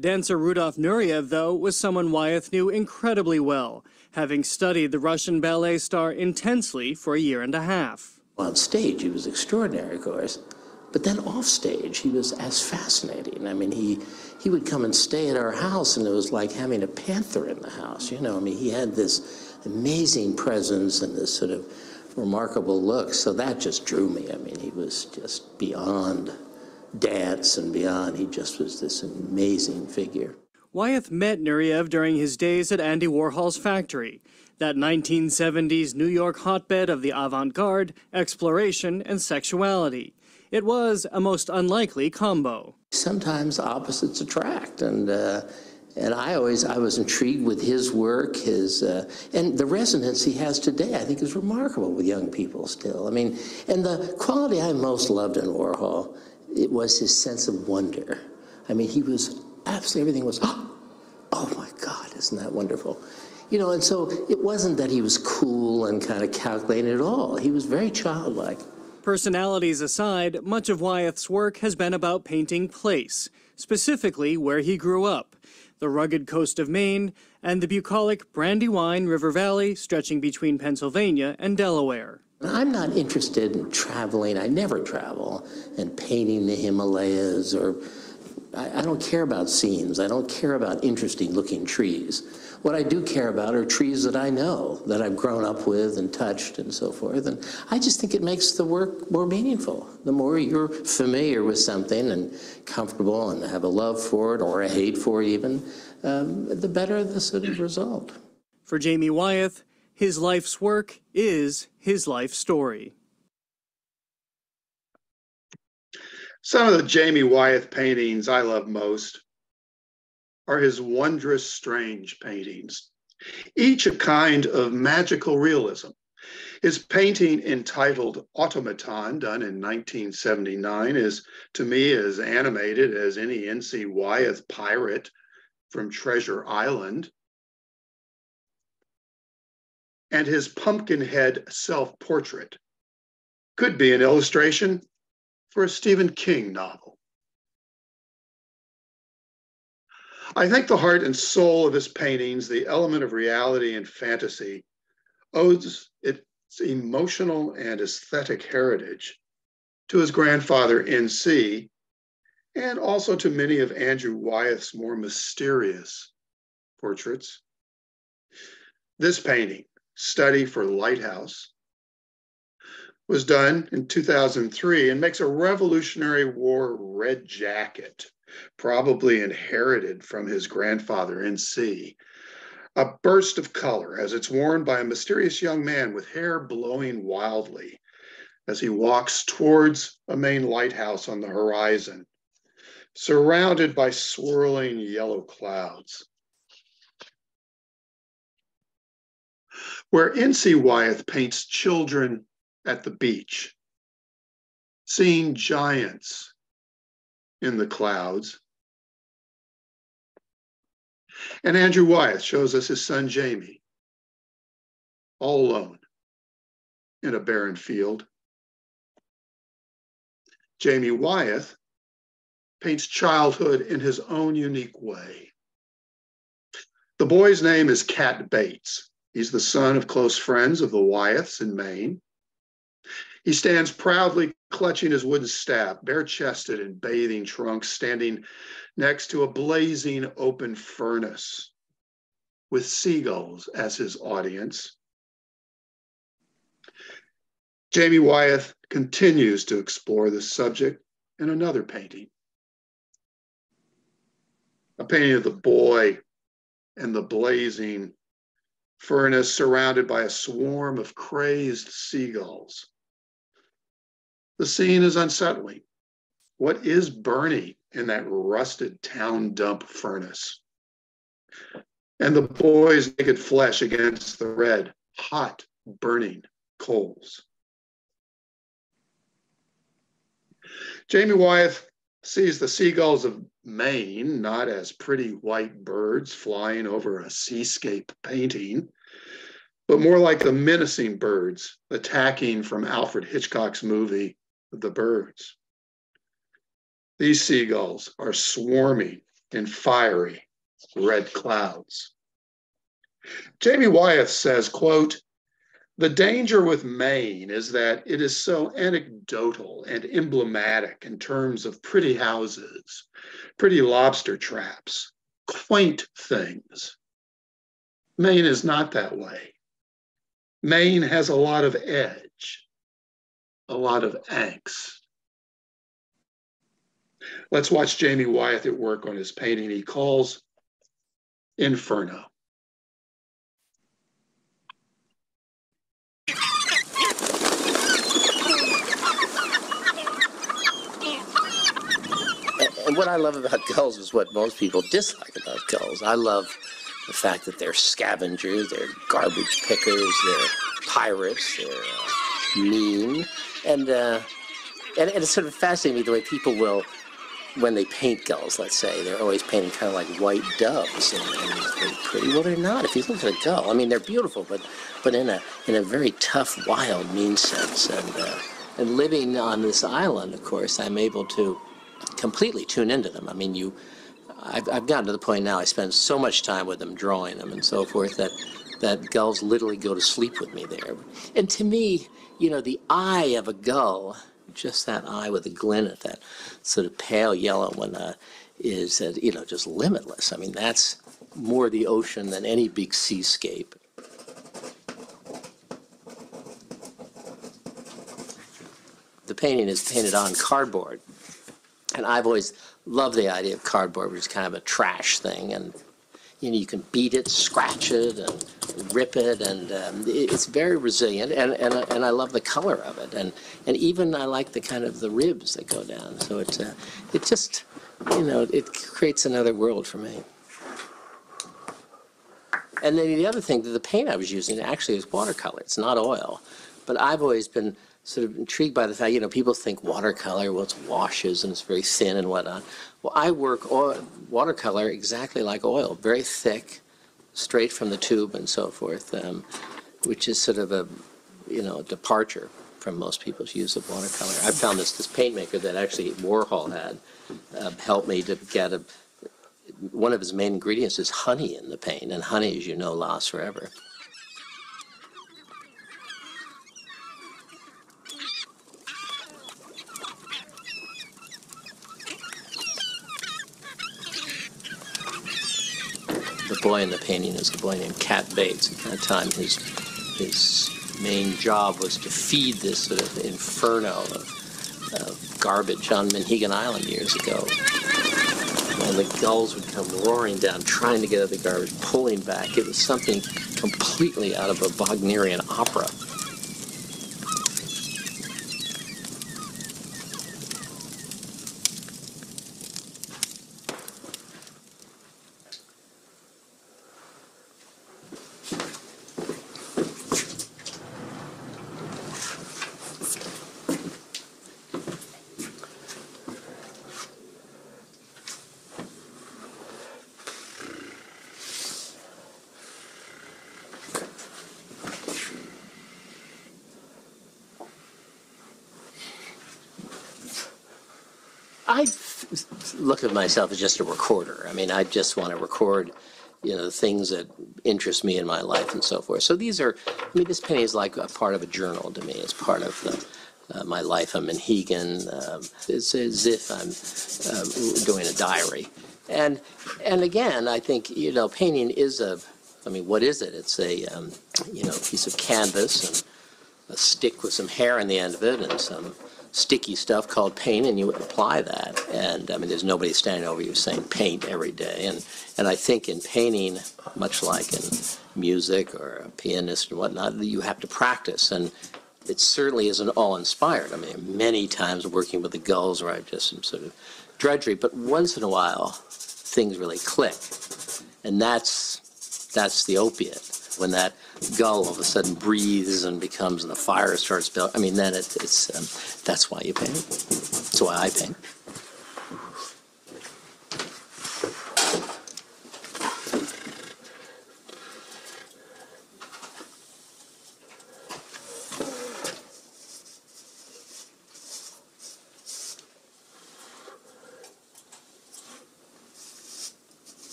Dancer Rudolf Nureyev, though, was someone Wyeth knew incredibly well, having studied the Russian ballet star intensely for a year and a half. On stage, he was extraordinary, of course, but then off stage, he was as fascinating. I mean, he would come and stay at our house, and it was like having a panther in the house, you know. I mean, he had this amazing presence and this sort of remarkable look, so that just drew me. I mean, he was just beyond dance and beyond. He just was this amazing figure. Wyeth met Nureyev during his days at Andy Warhol's factory, that 1970s New York hotbed of the avant-garde, exploration, and sexuality. It was a most unlikely combo. Sometimes opposites attract, and I was intrigued with his work, and the resonance he has today, I think, is remarkable with young people still. I mean, and the quality I most loved in Warhol, it was his sense of wonder. I mean, he was absolutely, everything was, oh my God, isn't that wonderful? You know, and so it wasn't that he was cool and kind of calculated at all. He was very childlike. Personalities aside, much of Wyeth's work has been about painting place, specifically where he grew up, the rugged coast of Maine and the bucolic Brandywine River Valley stretching between Pennsylvania and Delaware. I'm not interested in traveling. I never travel and painting the Himalayas, or I don't care about scenes. I don't care about interesting looking trees. What I do care about are trees that I know, that I've grown up with and touched and so forth. And I just think it makes the work more meaningful. The more you're familiar with something and comfortable and have a love for it, or a hate for it even, the better the sort of result. For Jamie Wyeth, his life's work is his life story. Some of the Jamie Wyeth paintings I love most are his wondrous strange paintings, each a kind of magical realism. His painting entitled Automaton, done in 1979, is to me as animated as any N.C. Wyeth pirate from Treasure Island. And his Pumpkinhead self-portrait could be an illustration for a Stephen King novel. I think the heart and soul of his paintings, the element of reality and fantasy, owes its emotional and aesthetic heritage to his grandfather, N.C., and also to many of Andrew Wyeth's more mysterious portraits. This painting, Study for Lighthouse, was done in 2003 and makes a Revolutionary War red jacket, probably inherited from his grandfather, N.C. A burst of color as it's worn by a mysterious young man with hair blowing wildly as he walks towards a main lighthouse on the horizon, surrounded by swirling yellow clouds. Where N.C. Wyeth paints children at the beach, seeing giants in the clouds. And Andrew Wyeth shows us his son, Jamie, all alone in a barren field. Jamie Wyeth paints childhood in his own unique way. The boy's name is Cat Bates. He's the son of close friends of the Wyeths in Maine. He stands proudly clutching his wooden staff, bare-chested in bathing trunks, standing next to a blazing open furnace with seagulls as his audience. Jamie Wyeth continues to explore this subject in another painting, a painting of the boy and the blazing furnace surrounded by a swarm of crazed seagulls. The scene is unsettling. What is burning in that rusted town dump furnace? And the boy's naked flesh against the red, hot, burning coals. Jamie Wyeth sees the seagulls of Maine not as pretty white birds flying over a seascape painting, but more like the menacing birds attacking from Alfred Hitchcock's movie, The Birds. These seagulls are swarming in fiery red clouds. Jamie Wyeth says, quote, "The danger with Maine is that it is so anecdotal and emblematic in terms of pretty houses, pretty lobster traps, quaint things. Maine is not that way. Maine has a lot of edge, a lot of angst." Let's watch Jamie Wyeth at work on his painting he calls Inferno. And what I love about gulls is what most people dislike about gulls. I love the fact that they're scavengers, they're garbage pickers, they're pirates, they're mean. And it's sort of fascinating the way people will, when they paint gulls, let's say, they're always painting kind of like white doves, and they're pretty. Well, they're not. If you look at a gull, I mean, they're beautiful, but in a very tough, wild, mean sense. And living on this island, of course, I'm able to completely tune into them. I mean, I've gotten to the point now I spend so much time with them, drawing them and so forth, that that gulls literally go to sleep with me there. And to me, you know, the eye of a gull, just that eye with a glint, that sort of pale yellow one, is, you know, just limitless. I mean, that's more the ocean than any big seascape. The painting is painted on cardboard, and I've always loved the idea of cardboard, which is kind of a trash thing, and you know, you can beat it, scratch it, and rip it, and it's very resilient, and I love the color of it, and even I like the kind of the ribs that go down. So it just, you know, it creates another world for me. And then the other thing, the paint I was using actually is watercolor. It's not oil, but I've always been sort of intrigued by the fact, you know, people think watercolor, well, it's washes and it's very thin and whatnot. Well, I work watercolor exactly like oil, very thick, straight from the tube and so forth, which is sort of a, you know, departure from most people's use of watercolor. I found this paint maker that actually Warhol had helped me to get one of his main ingredients is honey in the paint, and honey, as you know, lasts forever. The boy in the painting is a boy named Cat Bates. At that time, his main job was to feed this sort of inferno of garbage on Manhegan Island years ago. And the gulls would come roaring down, trying to get at the garbage, pulling back. It was something completely out of a Wagnerian opera. I look at myself as just a recorder. I mean, I just want to record, you know, the things that interest me in my life and so forth. So these are, I mean, this painting is like a part of a journal to me. It's part of my life. I'm in Manhegan. It's as if I'm doing a diary. And again, I think, you know, painting is I mean, what is it? It's a, you know, piece of canvas and a stick with some hair on the end of it and some sticky stuff called paint, and you apply that. And I mean, there's nobody standing over you saying paint every day. And I think in painting, much like in music or a pianist and whatnot, you have to practice. And it certainly isn't all inspired. I mean, many times working with the gulls where I just am sort of drudgery, but once in a while, things really click. And that's the opiate. When that gull all of a sudden breathes and becomes, and the fire starts building, I mean, then it's that's why you paint. That's why I paint.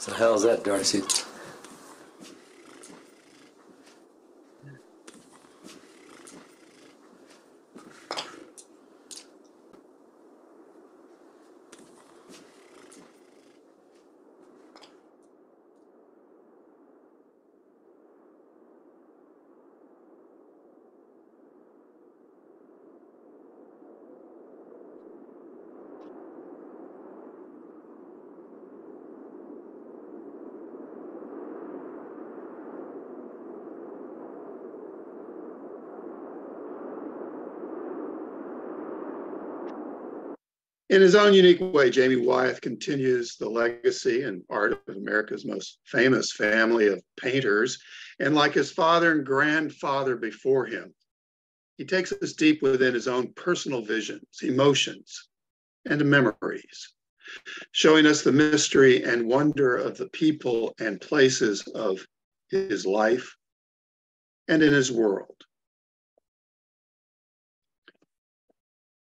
The hell's that, Darcy? In his own unique way, Jamie Wyeth continues the legacy and art of America's most famous family of painters. And like his father and grandfather before him, he takes us deep within his own personal visions, emotions, and memories, showing us the mystery and wonder of the people and places of his life and in his world.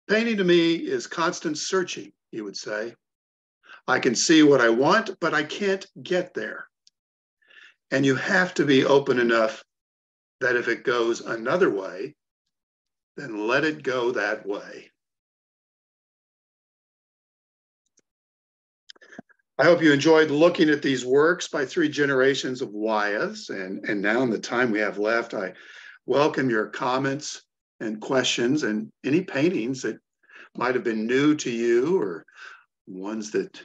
Painting to me is constant searching, he would say. I can see what I want, but I can't get there. And you have to be open enough that if it goes another way, then let it go that way. I hope you enjoyed looking at these works by three generations of Wyeths. And now in the time we have left, I welcome your comments and questions and any paintings that might have been new to you or ones that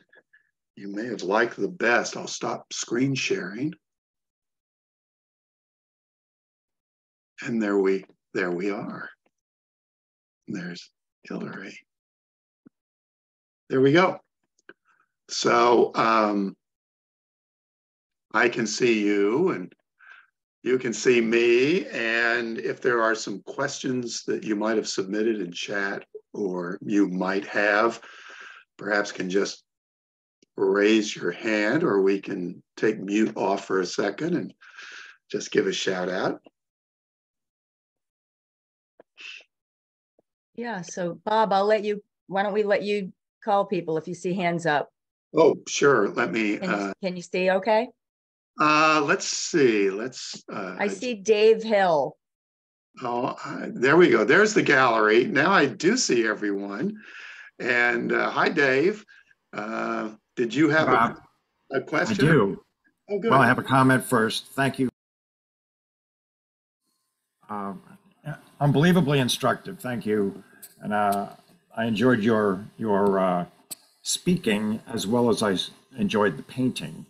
you may have liked the best. I'll stop screen sharing. And there we are. There's Hillary. There we go. So I can see you and you can see me. And if there are some questions that you might have submitted in chat or you might have, perhaps can just raise your hand, or we can take mute off for a second and just give a shout out. Yeah, so Bob, why don't we let you call people if you see hands up? Oh, sure. Let me. Can you see okay? Let's see. I see Dave Hill. Oh, there we go. There's the gallery. Now I do see everyone. And hi, Dave. Did you have a question? I do. Oh, good. Well, I have a comment first. Thank you. Unbelievably instructive. Thank you. And I enjoyed your speaking as well as I enjoyed the painting.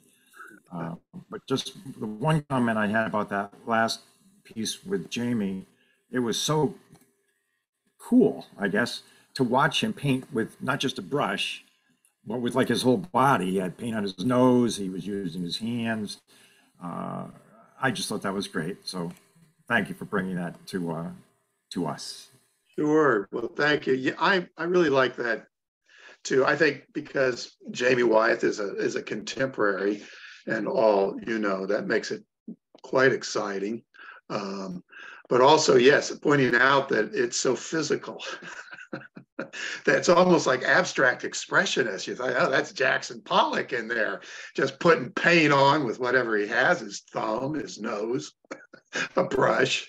But just the one comment I had about that last piece with Jamie, it was so cool, I guess, to watch him paint with not just a brush, but with like his whole body. He had paint on his nose, he was using his hands. I just thought that was great. So thank you for bringing that to us. Sure. Well, thank you. Yeah, I really like that too. I think because Jamie Wyeth is a contemporary and all, that makes it quite exciting. But also, yes, pointing out that it's so physical. That's almost like abstract expressionist. You thought, oh, that's Jackson Pollock in there, just putting paint on with whatever he has, his thumb, his nose, a brush.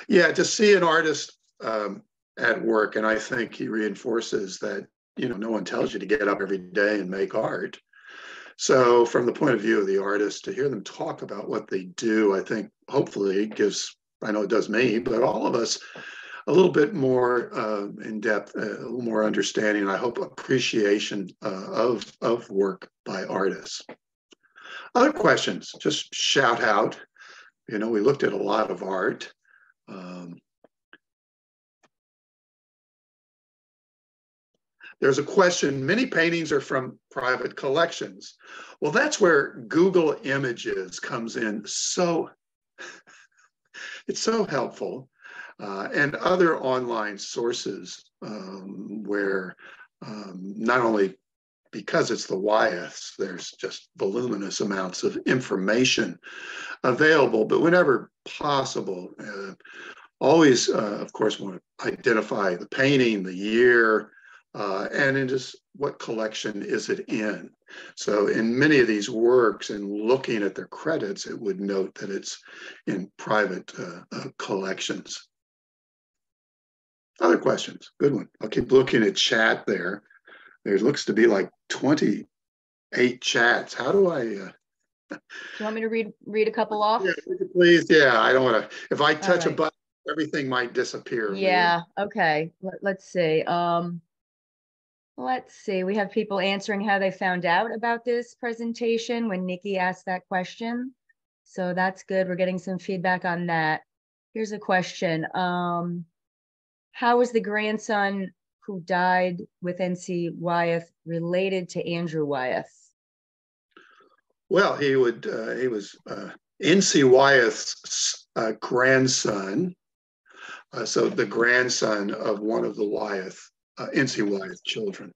Yeah, to see an artist at work, and I think he reinforces that, no one tells you to get up every day and make art. So from the point of view of the artist, to hear them talk about what they do, I think hopefully gives, I know it does me, but all of us a little bit more in depth, a little more understanding, I hope appreciation of work by artists. Other questions, just shout out. We looked at a lot of art. There's a question, many paintings are from private collections. Well, that's where Google Images comes in. So it's so helpful. And other online sources where not only because it's the Wyeths, there's just voluminous amounts of information available, but whenever possible, always, of course, want to identify the painting, the year, and in just what collection is it in. So in many of these works, and looking at their credits, it would note that it's in private collections. Other questions? Good one. I'll keep looking at chat there. There looks to be like 28 chats. How do I? Do you want me to read a couple off? Yeah, please. Yeah, I don't want to. If I touch a right. button, everything might disappear. Yeah. Okay. Let's see. Let's see. We have people answering how they found out about this presentation when Nikki asked that question. So that's good. We're getting some feedback on that. Here's a question. How was the grandson who died with N.C. Wyeth related to Andrew Wyeth? Well, he was N.C. Wyeth's grandson. So the grandson of one of the Wyeth, N.C. Wyeth children.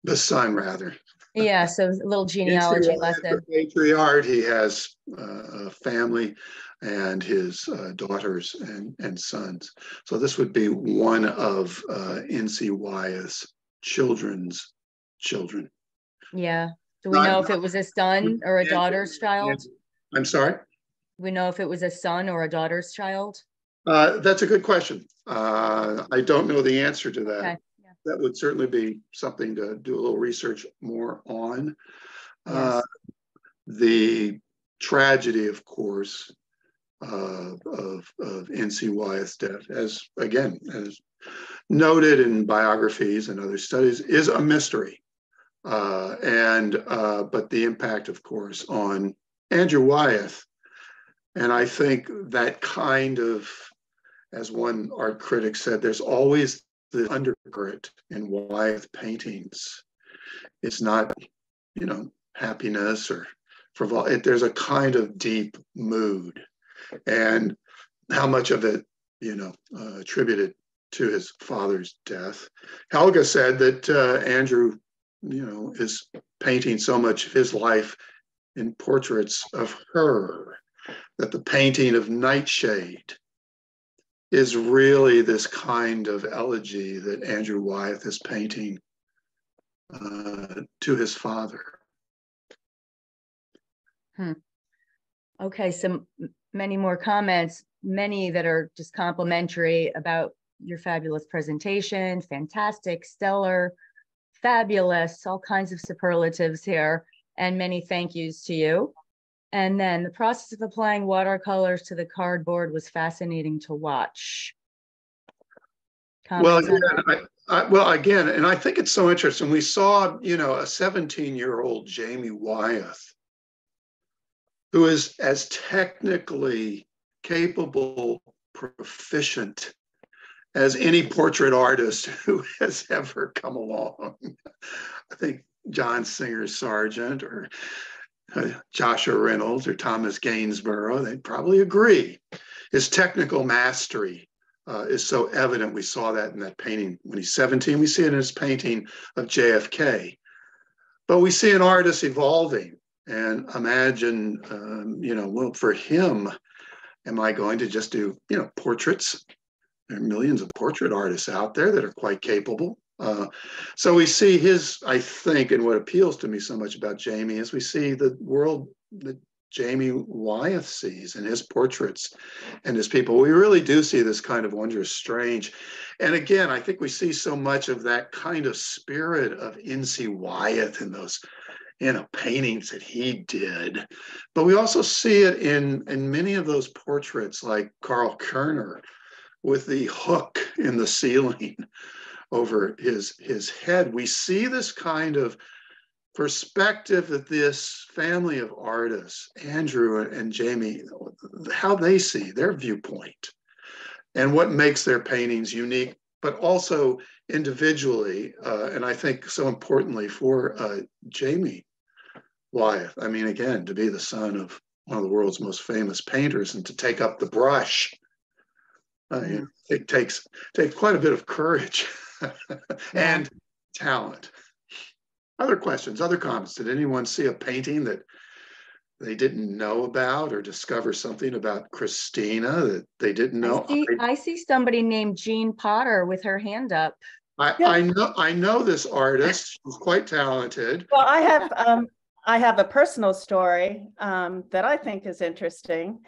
The son, rather. Yeah, so a little genealogy lesson. Patriarch, he has a family and his daughters and sons. So this would be one of N.C. Wyeth's children's children. Yeah. Do we know if it was a son or a daughter's child? I'm sorry? Do we know if it was a son or a daughter's child? That's a good question. I don't know the answer to that. Okay. Yeah. That would certainly be something to do a little research more on. Yes. The tragedy, of course, of N.C. Wyeth's death, as noted in biographies and other studies, is a mystery. But the impact, of course, on Andrew Wyeth, and I think that kind of, as one art critic said, there's always the undercurrent in Wyeth paintings. It's not, happiness or frivolity. There's a kind of deep mood, and how much of it, attributed to his father's death. Helga said that Andrew, is painting so much of his life in portraits of her, that the painting of Nightshade is really this kind of elegy that Andrew Wyeth is painting to his father. Okay, so many more comments, many that are just complimentary about your fabulous presentation. Fantastic, stellar, fabulous, all kinds of superlatives here, and many thank yous to you. And then the process of applying watercolors to the cardboard was fascinating to watch. Well, again, and I think it's so interesting. We saw, a 17-year-old Jamie Wyeth, who is as technically capable, proficient as any portrait artist who has ever come along. I think John Singer Sargent or Joshua Reynolds or Thomas Gainsborough, they'd probably agree. His technical mastery is so evident. We saw that in that painting when he's 17. We see it in his painting of JFK. But we see an artist evolving, and imagine, well, for him, am I going to just do, portraits? There are millions of portrait artists out there that are quite capable. So we see his, I think, and what appeals to me so much about Jamie is we see the world that Jamie Wyeth sees in his portraits and his people. We really do see this kind of wondrous strange. And again, I think we see so much of that kind of spirit of N.C. Wyeth in those, paintings that he did. But we also see it in many of those portraits like Karl Kerner with the hook in the ceiling over his head. We see this kind of perspective that this family of artists, Andrew and Jamie, how they see their viewpoint and what makes their paintings unique, but also individually, and I think so importantly for Jamie Wyeth. I mean, again, to be the son of one of the world's most famous painters and to take up the brush, it takes quite a bit of courage and talent. Other questions, other comments? Did anyone see a painting that they didn't know about or discover something about Christina that they didn't know? I see somebody named Jean Potter with her hand up. I know this artist. She's quite talented. Well, I have a personal story that I think is interesting.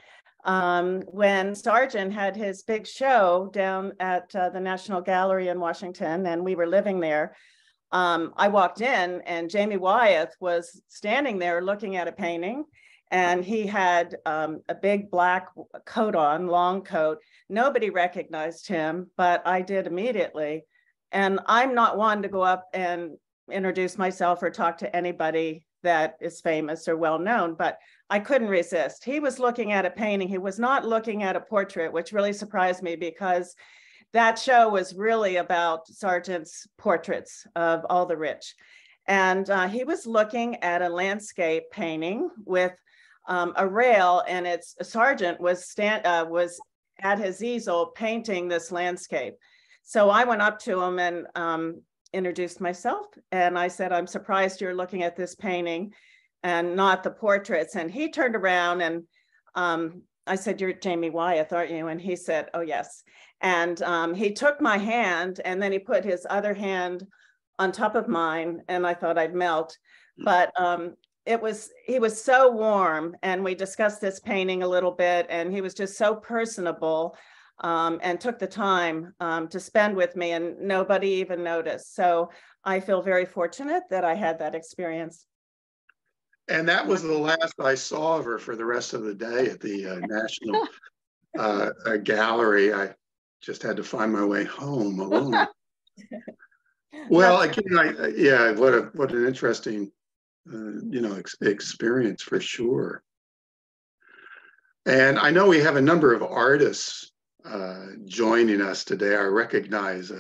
When Sargent had his big show down at the National Gallery in Washington, and we were living there, I walked in and Jamie Wyeth was standing there looking at a painting, and he had a big black coat on, long coat. Nobody recognized him, but I did immediately. And I'm not one to go up and introduce myself or talk to anybody that is famous or well known, but I couldn't resist. He was looking at a painting. He was not looking at a portrait, which really surprised me because that show was really about Sargent's portraits of all the rich. And he was looking at a landscape painting with a rail, and Sargent was at his easel painting this landscape. So I went up to him and introduced myself, and I said, I'm surprised you're looking at this painting and not the portraits. And he turned around and I said, you're Jamie Wyeth, aren't you? And he said, oh, yes. And he took my hand, and then he put his other hand on top of mine, and I thought I'd melt. But he was so warm, and we discussed this painting a little bit, and he was just so personable, and took the time to spend with me, and nobody even noticed. So I feel very fortunate that I had that experience. And that was the last I saw of her for the rest of the day at the National Gallery. I just had to find my way home alone. Well, again, yeah, what an interesting, experience for sure. And I know we have a number of artists joining us today. I recognize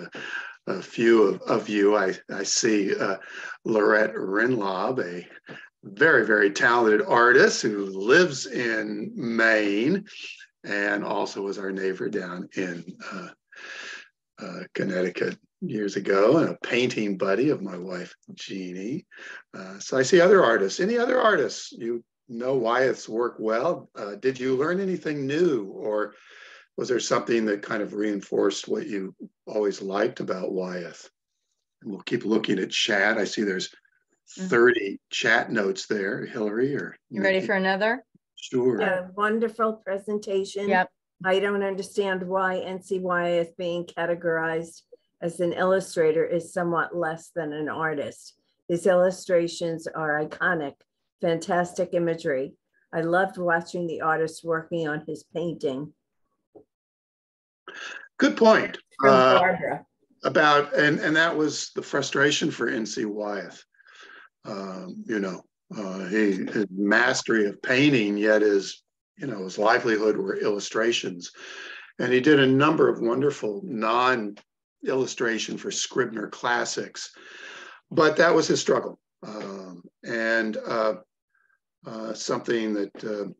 a few of you. I see Lorette Rinlob, a very, very talented artist who lives in Maine and also was our neighbor down in Connecticut years ago, and a painting buddy of my wife, Jeannie. So I see other artists. Any other artists? You know Wyeth's work well. Did you learn anything new, or was there something that kind of reinforced what you always liked about Wyeth? And we'll keep looking at chat. I see there's 30 chat notes there. Hillary, or you ready for another? Sure. Yeah, wonderful presentation. Yep. I don't understand why N.C. Wyeth being categorized as an illustrator is somewhat less than an artist. His illustrations are iconic, fantastic imagery. I loved watching the artist working on his painting. Good point. Barbara. And that was the frustration for N.C. Wyeth. His mastery of painting, yet his livelihood were illustrations. And he did a number of wonderful non-illustration for Scribner classics, but that was his struggle. And something that,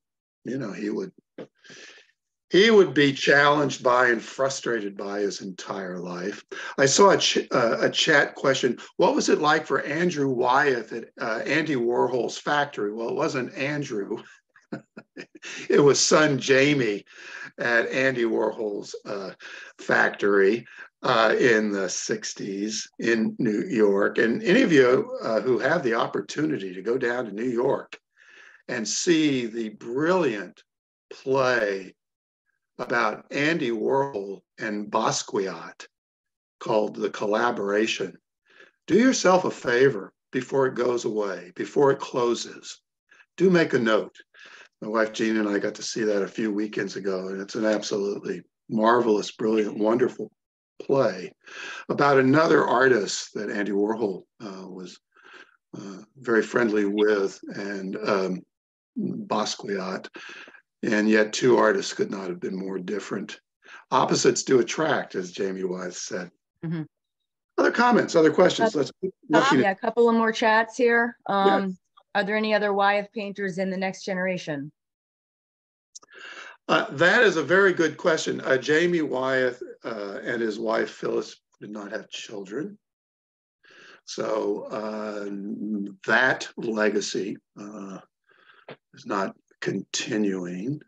he would be challenged by and frustrated by his entire life. I saw a chat question. What was it like for Andrew Wyeth at Andy Warhol's factory? Well, it wasn't Andrew. It was son Jamie at Andy Warhol's factory in the 60s in New York. And any of you who have the opportunity to go down to New York and see the brilliant play about Andy Warhol and Basquiat called The Collaboration, do yourself a favor before it goes away, before it closes. Do make a note. My wife Jean and I got to see that a few weekends ago, and it's an absolutely marvelous, brilliant, wonderful play about another artist that Andy Warhol was very friendly with, and Basquiat. And yet two artists could not have been more different. Opposites do attract, as Jamie Wyeth said. Mm-hmm. Other comments, other questions? Let's a couple of more chats here. Are there any other Wyeth painters in the next generation? That is a very good question. Jamie Wyeth and his wife Phyllis did not have children. So that legacy is not continuing.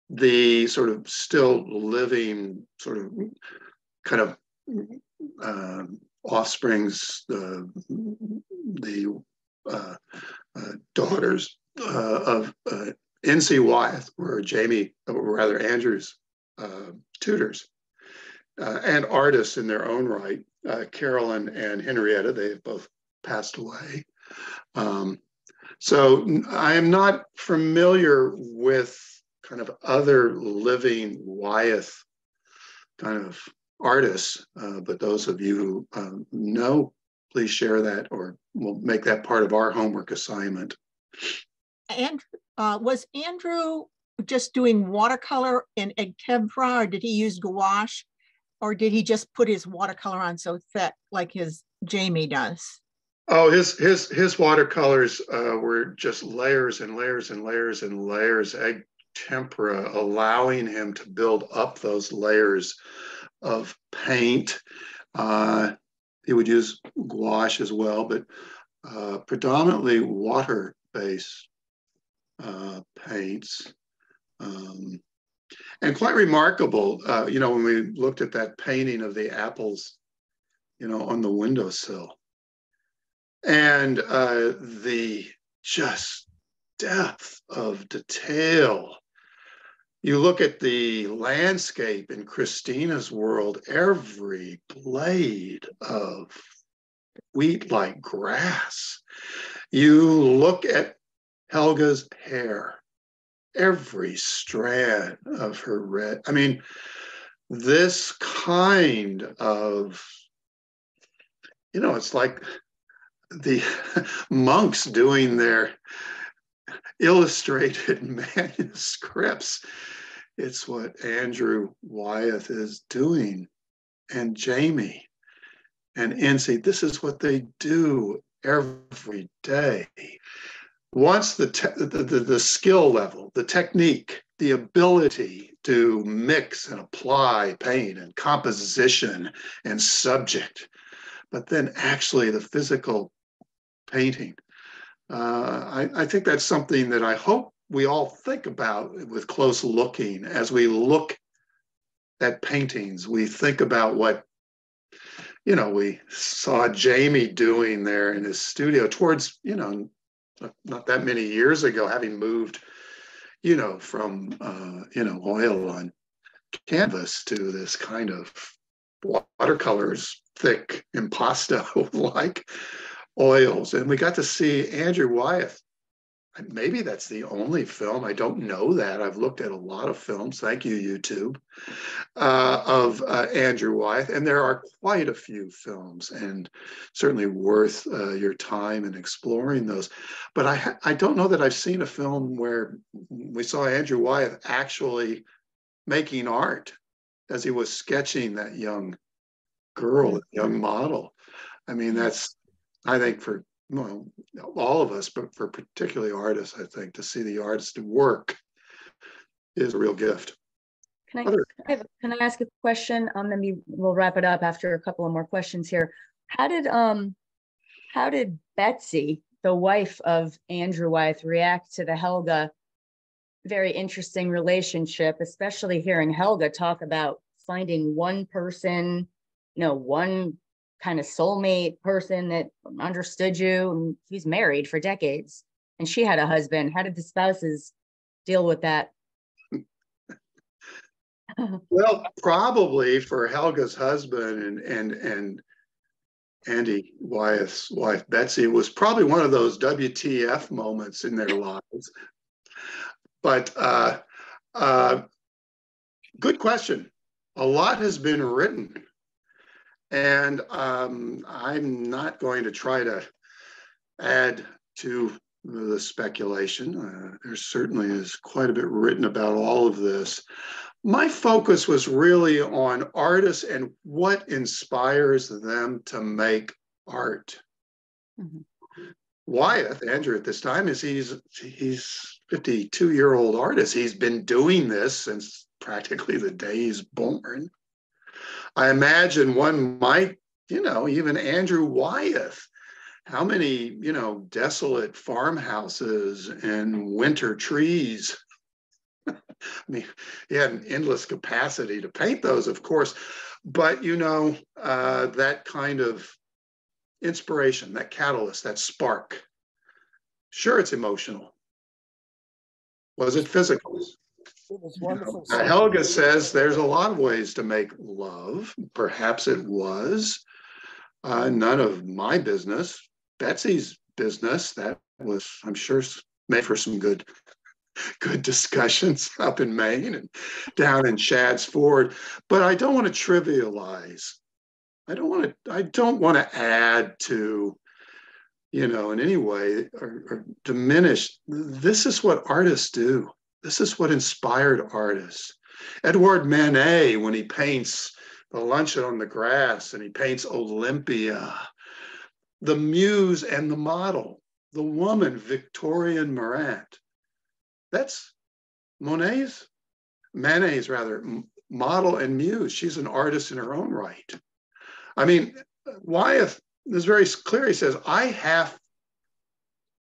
the sort of still living sort of kind of offsprings, the daughters of N.C. Wyeth were Andrew's tutors and artists in their own right. Carolyn and Henrietta, they have both passed away. So I am not familiar with kind of other living Wyeth kind of artists, but those of you who know, please share that, or we'll make that part of our homework assignment. And was Andrew just doing watercolor in egg tempera, or did he use gouache, or did he just put his watercolor on so thick like his Jamie does? Oh, his watercolors were just layers and layers and layers and layers, egg tempera, allowing him to build up those layers of paint. He would use gouache as well, but predominantly water-based paints. And quite remarkable, when we looked at that painting of the apples, on the windowsill, and the just depth of detail. You look at the landscape in Christina's world, every blade of wheat-like grass. You look at Helga's hair, every strand of her red. I mean, this kind of, it's like the monks doing their illustrated manuscripts. It's what Andrew Wyeth is doing, and Jamie and N.C. This is what they do every day. Once the skill level, the technique, the ability to mix and apply paint and composition and subject, but then actually the physical painting. I think that's something that I hope we all think about with close looking. As we look at paintings, we think about what, we saw Jamie doing there in his studio towards, not that many years ago, having moved, from, oil on canvas to this kind of watercolors, thick impasto-like oils. And we got to see Andrew Wyeth. Maybe that's the only film, I don't know that. I've looked at a lot of films, thank you, YouTube, of Andrew Wyeth. And there are quite a few films, and certainly worth your time in exploring those. But I don't know that I've seen a film where we saw Andrew Wyeth actually making art as he was sketching that young girl, that young model. I mean, that's, I think, for all of us, but for particularly artists, I think, to see the artist work is a real gift. Can I ask a question? Then we'll wrap it up after a couple of more questions here. How did Betsy, the wife of Andrew Wyeth, react to the Helga very interesting relationship, especially hearing Helga talk about finding one person, one kind of soulmate person that understood you, and he's married for decades, and she had a husband. How did the spouses deal with that? Well, probably for Helga's husband and Andy Wyeth's wife, Betsy, it was probably one of those WTF moments in their lives. But good question. A lot has been written. And I'm not going to try to add to the speculation. There certainly is quite a bit written about all of this. My focus was really on artists and what inspires them to make art. Mm-hmm. Wyeth, Andrew, at this time, he's 52-year-old artist. He's been doing this since practically the day he's born. I imagine one might, even Andrew Wyeth, how many, desolate farmhouses and winter trees mean, he had an endless capacity to paint those, of course, but that kind of inspiration, that catalyst, that spark. Sure, it's emotional. Was it physical? It was wonderful. Helga says there's a lot of ways to make love. Perhaps it was none of my business. Betsy's business. That was, I'm sure, made for some good discussions up in Maine and down in Chadds Ford. But I don't want to trivialize. I don't want to add to, in any way or diminish. This is what artists do. This is what inspired artists. Edouard Manet, when he paints The Luncheon on the Grass and he paints Olympia, the muse and the model, the woman, Victorien Morant, that's Manet's model and muse. She's an artist in her own right. I mean, Wyeth is very clear. He says, I have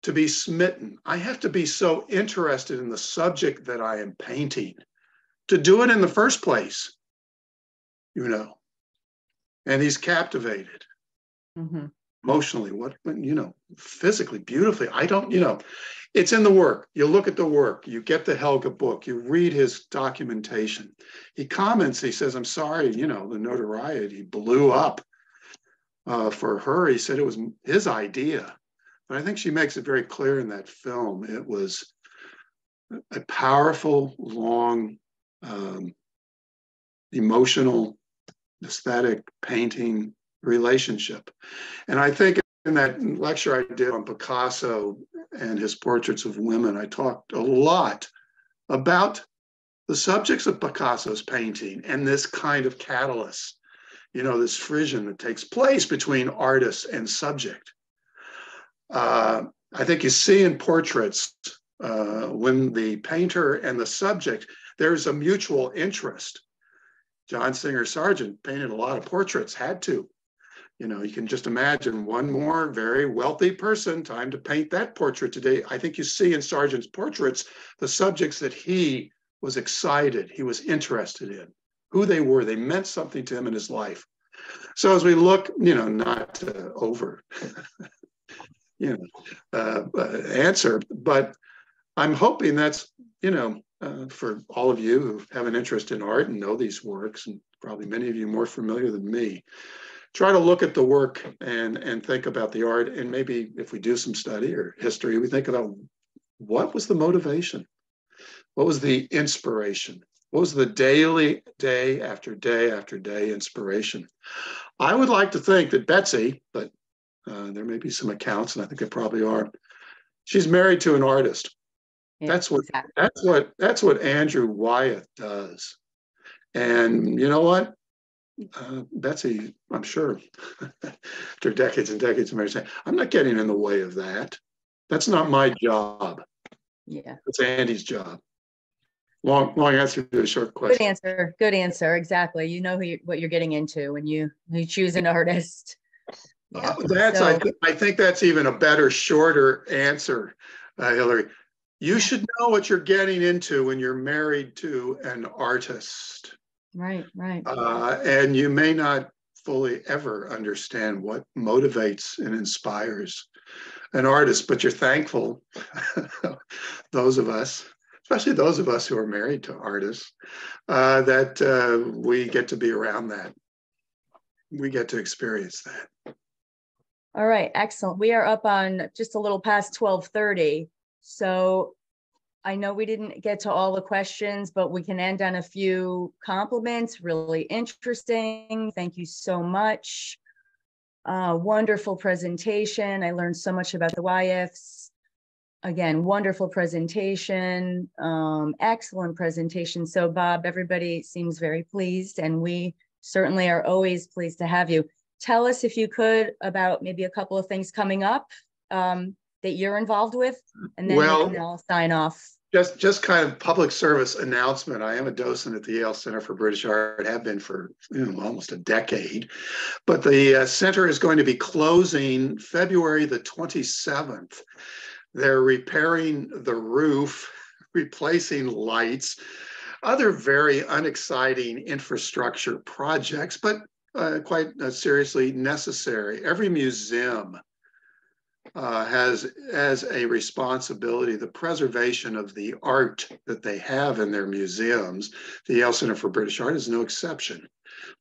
to be smitten. I have to be so interested in the subject that I am painting to do it in the first place, and he's captivated. Mm-hmm. Emotionally, physically, beautifully. It's in the work. You look at the work, you get the Helga book, you read his documentation. He comments, he says, I'm sorry, the notoriety blew up for her. He said it was his idea. But I think she makes it very clear in that film. It was a powerful, long, emotional, aesthetic painting relationship. And I think in that lecture I did on Picasso and his portraits of women, I talked a lot about the subjects of Picasso's painting and this kind of catalyst, this frisson that takes place between artist and subject. I think you see in portraits when the painter and the subject, there's a mutual interest. John Singer Sargent painted a lot of portraits, had to. You can just imagine one more very wealthy person, time to paint that portrait today. I think you see in Sargent's portraits the subjects that he was excited, he was interested in, who they were. They meant something to him in his life. So as we look, not to over, answer, but I'm hoping that's, for all of you who have an interest in art and know these works, and probably many of you more familiar than me, try to look at the work and think about the art. And maybe if we do some study or history, we think about what was the motivation? What was the inspiration? What was the daily, day after day after day inspiration? I would like to think that Betsy, but there may be some accounts, and I think there probably are, she's married to an artist. Yeah, that's what Andrew Wyeth does. And you know what? Betsy, I'm sure, after decades and decades of marriage, I'm not getting in the way of that. That's not my job. Yeah. It's Andy's job. Long answer to a short question. Good answer. Exactly. You know what you're getting into when you choose an artist. Yeah. I think that's even a better, shorter answer, Hillary. You should know what you're getting into when you're married to an artist. Right. And you may not fully ever understand what motivates and inspires an artist, but you're thankful, those of us, especially those of us who are married to artists, that we get to be around that. We get to experience that. All right, excellent. We are up on just a little past 12:30. So I know we didn't get to all the questions, but we can end on a few compliments. Really interesting. Thank you so much. Wonderful presentation. I learned so much about the Wyeths. Again, wonderful presentation. Excellent presentation. So Bob, everybody seems very pleased, and we certainly are always pleased to have you. Tell us, if you could, about maybe a couple of things coming up that you're involved with, and then I'll sign off. Just kind of public service announcement. I am a docent at the Yale Center for British Art, have been for almost a decade, but the center is going to be closing February the 27th. They're repairing the roof replacing lights, other very unexciting infrastructure projects, but quite seriously necessary. Every museum has as a responsibility the preservation of the art that they have in their museums. The Yale Center for British Art is no exception.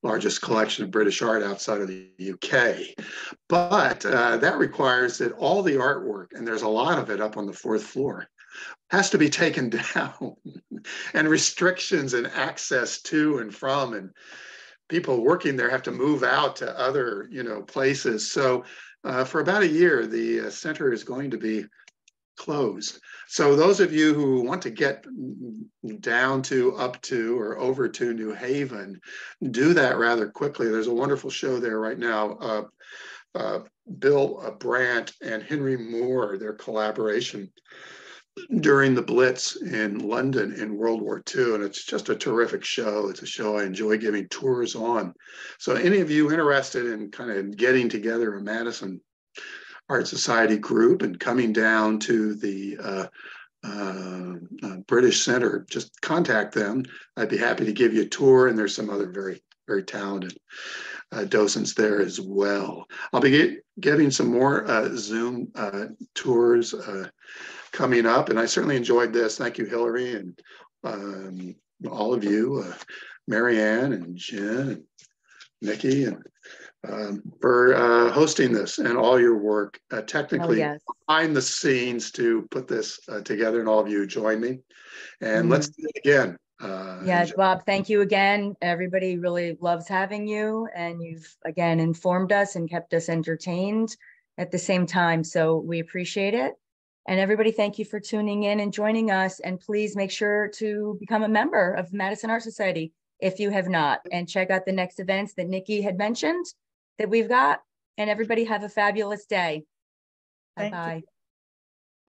Largest collection of British art outside of the UK. But that requires that all the artwork, and there's a lot of it up on the 4th floor, has to be taken down, and restrictions and access to and from, and people working there have to move out to other, places. So for about a year, the center is going to be closed. So those of you who want to get down to, up to, or over to New Haven, do that rather quickly. There's a wonderful show there right now. Bill Brandt and Henry Moore, their collaboration during the Blitz in London in World War II. And it's just a terrific show. It's a show I enjoy giving tours on. So any of you interested in kind of getting together a Madison Art Society group and coming down to the British Center, just contact them. I'd be happy to give you a tour. And there's some other very, very talented docents there as well. I'll be getting some more Zoom tours coming up, and I certainly enjoyed this. Thank you, Hillary, and all of you, Marianne and Jen and Nikki, and for hosting this and all your work technically behind the scenes to put this together, and all of you join me. And let's do it again. Yes, Bob, thank you again. Everybody really loves having you, and you've again informed us and kept us entertained at the same time. So we appreciate it. And everybody, thank you for tuning in and joining us. And please make sure to become a member of Madison Art Society if you have not, and check out the next events that Nikki had mentioned that we've got. And everybody have a fabulous day. Bye-bye.